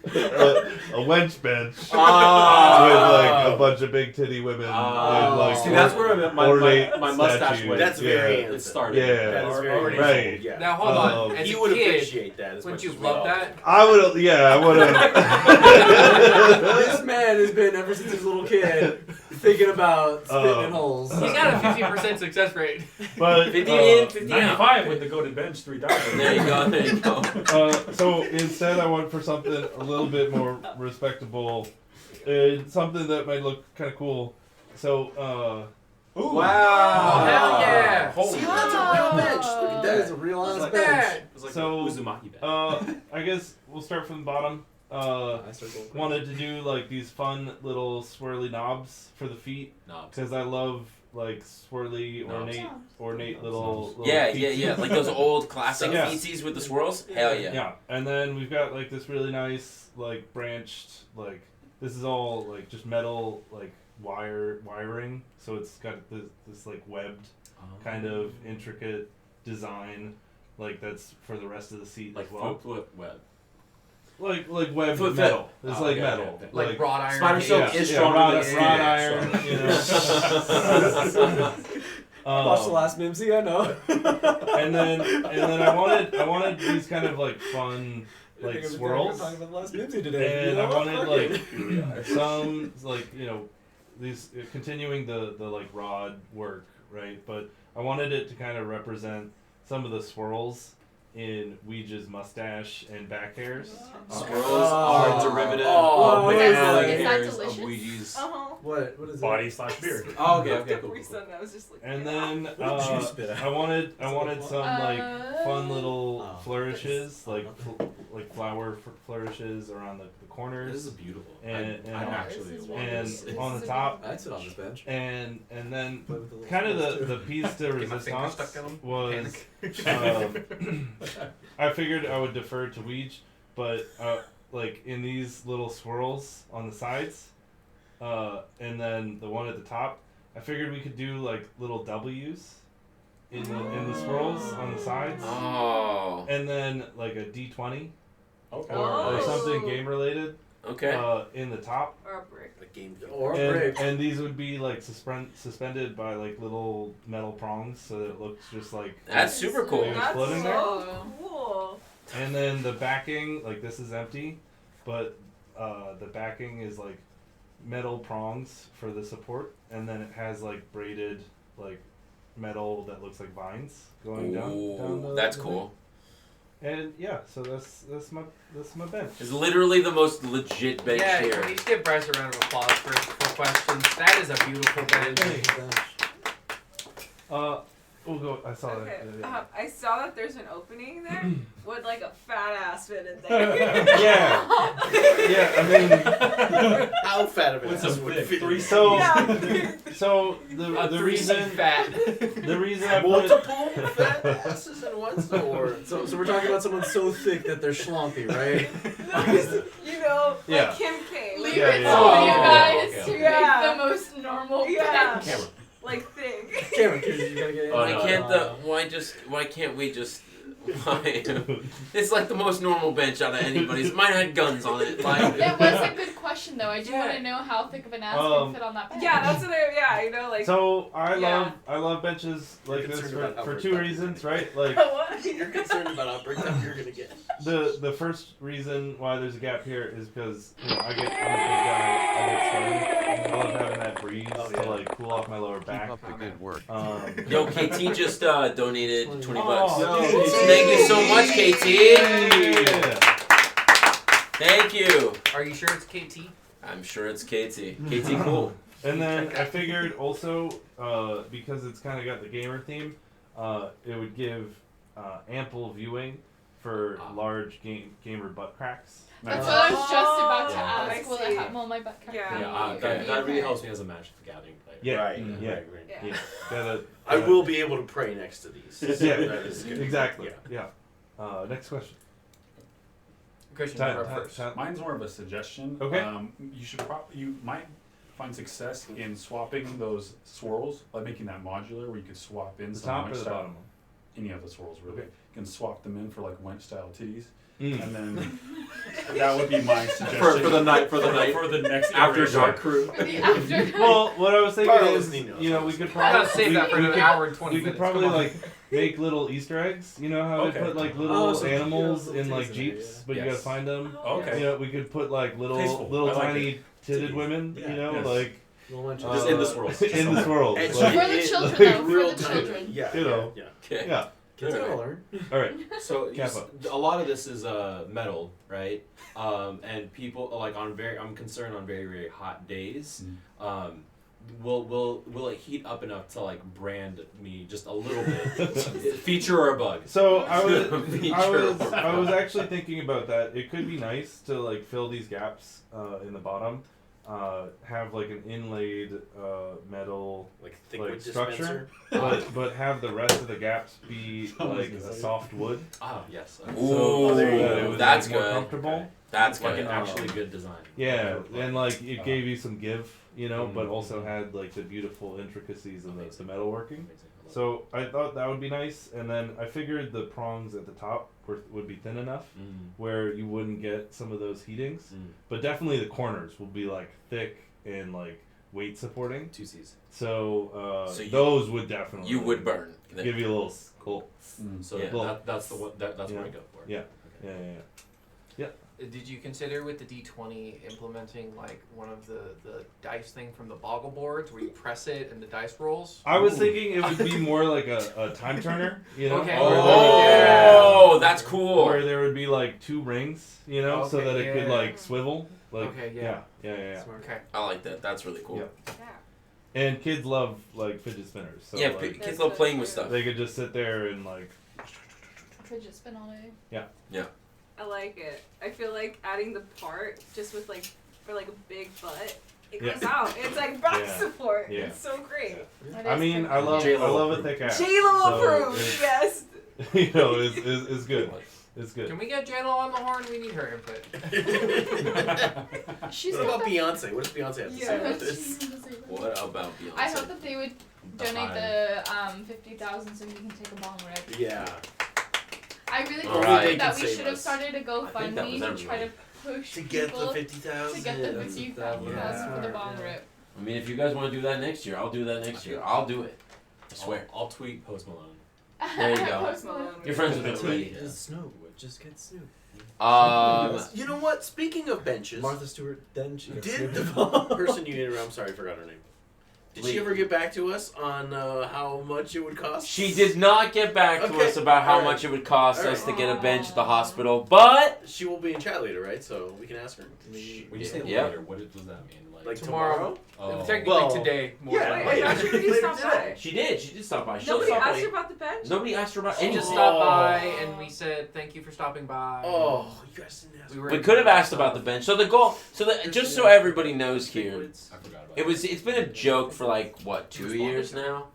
a wench bench with like a bunch of big titty women in like See, that's where my ornate mustache statues. went. That's very It started. Yeah. That is very Already right. sold, yeah. Now hold on. As He a would kid, appreciate that as wouldn't much you as we love all. that? I would have. This man has been ever since he was a little kid thinking about spitting in holes. He's got a 50% success rate. But 50 in, 50 out. 95 with the goated bench, 3,000. There you go, there you go. So instead, I went for something a little bit more respectable, something that might look kind of cool. So, Ooh. Oh, Wow. hell yeah. Holy See, that's a real bench. Look at That is that. a real Look ass at bench. that. It's like so, Uzumaki bench. I guess we'll start from the bottom. I start going Wanted to do like these fun little swirly knobs for the feet knobs. because I love like swirly, No. ornate little Yeah, feetsies. like those old classic Yeah. feetsies with the swirls. Hell yeah. Yeah, and then we've got like this really nice like branched like this is all like just metal like wiring, so it's got this like webbed kind of intricate design like that's for the rest of the seat Like as well. foot web. Like webbed Foot metal. fit. It's Oh, like okay, metal. okay. Like wrought iron. Spider silk is stronger rod, than rod yeah, iron. sure. You know. Watch the last Mimsy, I know. and then I wanted these kind of like fun like swirls. Talking about the last Mimsy today. And You know I what? wanted Fuck like it. some like these continuing the like rod work, right? But I wanted it to kind of represent some of the swirls in Ouija's mustache and back hairs. Swirls are derivative Oh, of is the that hairs delicious? of Ouija's. What is it? Body/beard. Oh, okay, cool. I was just like, And then What did you spit out? I wanted some like fun little Oh, flourishes, like flower flourishes around the corners. This is beautiful. And I'm actually and on the top. I'd sit on this bench. And then Play with the little kind of swirls, the too. piece de Get my finger resistance stuck in 'em. was Panic. I figured I would defer to Ouija, but like in these little swirls on the sides, and then the one at the top, I figured we could do like little W's in the swirls on the sides. Oh. And then like a D20 Okay. or something game related. Okay. In the top. or a brick. A game. Or a break. And these would be like suspended by like little metal prongs, so that it looks just like That's super cool. It was That's floating there. so cool. And then the backing, like this is empty, but the backing is like metal prongs for the support, and then it has like braided like metal that looks like vines going down. Ooh, that's cool. And yeah, so that's my bench. It's literally the most legit bench Yeah, here. can we just give Bryce a round of applause for questions? That is a beautiful bench. We'll go. I saw Okay, that. I saw that there's an opening there with like a fat ass fit in there. Yeah, I mean, How fat of it What's is a would big fit? three- so Yeah. so A the reason fat. the reason I put Multiple fat asses in one store. So we're talking about someone so thick that they're schlumpy, right? You know, Yeah. like Kim K. Leave Yeah, it yeah. to you guys okay, to okay. make Yeah. the most normal Yeah. bench. Camera. Like thick. Cameron, you gotta get in. Why can't we just why? It's like the most normal bench out of anybody's. Mine had guns on it. Like It was a good question though. I do Yeah. want to know how thick of an ass can fit on that bench. Yeah, that's what you know, like. So I Yeah. love benches like You're this concerned about how for bricked two up reasons, right? Like What? You're concerned about how bricked up you're gonna get. the first reason why there's a gap here is because I'm a big guy. I get sweaty. I love having that breeze to like cool off my lower back. Keep up the good work. Yo, KT just donated 20 bucks. Oh, Yo, Thank you so much, KT. Yeah. Thank you. Are you sure it's KT? I'm sure it's KT. KT, cool. And then I figured also because it's kind of got the gamer theme, it would give ample viewing for large gamer butt cracks. That's what I was just about to Yeah. ask. I Will see. it have my butt crack? Yeah. Yeah, that really helps me as a Magic the Gathering player. Yeah, Right. yeah, Right. yeah. Gotta, I will be able to pray next to these. Yeah, That is good. exactly. Yeah. Yeah. Next question. Christian, Time- you're up time- first. time- Mine's more of a suggestion. Okay. You might find success in swapping those swirls by making that modular where you could swap in The some top wench or the style- bottom? Any of the swirls really. Okay. You can swap them in for like wench style titties. Mm. And then that would be my suggestion For the night for the next after iteration. dark crew. For the after. Well, what I was thinking Carlos is, Nino. you know, we could I probably gotta save that for we an could- hour and 20 we could minutes. probably Come on. like make little Easter eggs. You know how Okay. we put like Oh, little so animals little in like titties in there, jeeps, yeah. but you Yes. gotta find them. Okay. You know, we could put like little Tasteful. I like tiny titted Titties. women. Yeah. You know, Yes. like Just in the swirls. in the swirls. And like- For the children, like, though, for real the time. children. Yeah. You know. Yeah. Okay. Yeah. Kids Alright. gotta learn. All right. So you Kappa. a lot of this is metal, right? And people like I'm concerned on very very hot days. Will it heat up enough to like brand me just a little bit? Feature or a bug? So I Feature. was actually thinking about that. It could be nice to like fill these gaps in the bottom have like an inlaid metal like thickwood structure, dispenser? but have the rest of the gaps be like a soft wood. Ah, yes. Ooh, that it was, that's like, more good. comfortable. That's like good. an actually good design. Yeah, and like it gave you some give, but also had like the beautiful intricacies of the metalworking. So I thought that would be nice, and then I figured the prongs at the top would be thin enough where you wouldn't get some of those heatings, but definitely the corners will be like thick and like weight supporting. 2Cs. So, So those would definitely You would burn. give you a little cool. So Yeah. that's the one. That's what I go for. Yeah. Yeah. Did you consider with the D20 implementing like one of the dice thing from the Boggle boards where you press it and the dice rolls? I was thinking it would be more like a time turner, Okay. Oh, that's cool. Where there would be like 2 rings, so Okay, that it could yeah. like swivel. Like, Okay, yeah. Yeah. Okay. I like that. That's really cool. Yeah. And kids love like fidget spinners. So, Yeah, like, kids love playing with stuff. They could just sit there and like. Fidget spin all day. Yeah. I like it. I feel like adding the part just with like for like a big butt. It goes out. It's like back Yeah. support. Yeah. It's so great. I mean, I love a thick ass. J-Lo so approved. it's- Yes. it's good. It's good. Can we get J-Lo on the horn? We need her input. She's What got about that- Beyonce? What does Beyonce have to say about this? What about Beyonce? I hope that they would donate the 50,000 so we can take a bong rip. Yeah. I really All think right. that we Save should have us. started a I think that GoFundMe was to try to everybody. push To get the people 50,000. to get the 50,000 for the bong rip. I mean, if you guys want to do that next year, I'll do that next year. I'll do it. I swear. I'll tweet Post Malone. There you go. Post Malone. You're friends with him already. Snoop. Just get Snoop. You know what? Speaking of benches, Martha Stewart. Then she got did Snoop. the person you interviewed? I'm sorry, I forgot her name. Did she ever get back to us on how much it would cost? She did not get back to Okay. us about how All right. much it would cost All us to right. get a bench at the hospital, but She will be in chat later, right? So we can ask her. When you say Yeah. later, what does that mean? Like Tomorrow. Oh. Technically Well, today. More yeah, than wait, likely. Wait, you stop by. she did. She did stop by. She'll Nobody stop asked by. her about the bench? Nobody asked her about She any just of it. stopped by and we said thank you for stopping by. Oh, you guys didn't ask. We could have asked about the bench. So the goal, just so everybody knows here, I forgot about it's been a joke for like what 2 years now,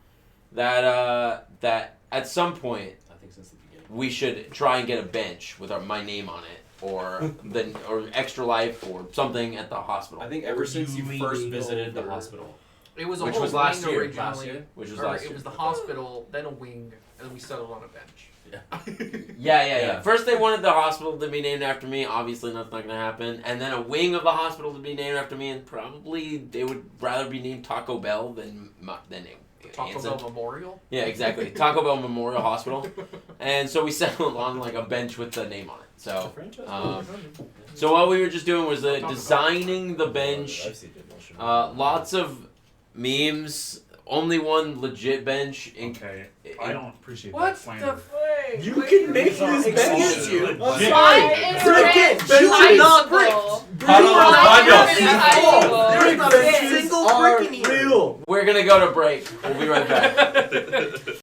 that at some point I think since the beginning. we should try and get a bench with my name on it, or Extra Life or something at the hospital. I think ever since you You first mean visited the over- hospital. It was a Which whole was last wing year. originally. Last year? Which was Or last It year. was the hospital, then a wing, and we settled on a bench. Yeah. First they wanted the hospital to be named after me. Obviously that's not gonna happen. And then a wing of the hospital to be named after me, and probably they would rather be named Taco Bell than Taco Anson. Bell Memorial. Yeah, exactly. Taco Bell Memorial Hospital. And so we settled on like a bench with the name on it. So, so what we were just doing was designing the bench. Lots of memes. Only one legit bench. Okay. I don't appreciate What that slander. You can make this bench. Mine is Frickin' rich, benches not sizable. There's not a single are freaking real. We're gonna go to break. We'll be right back.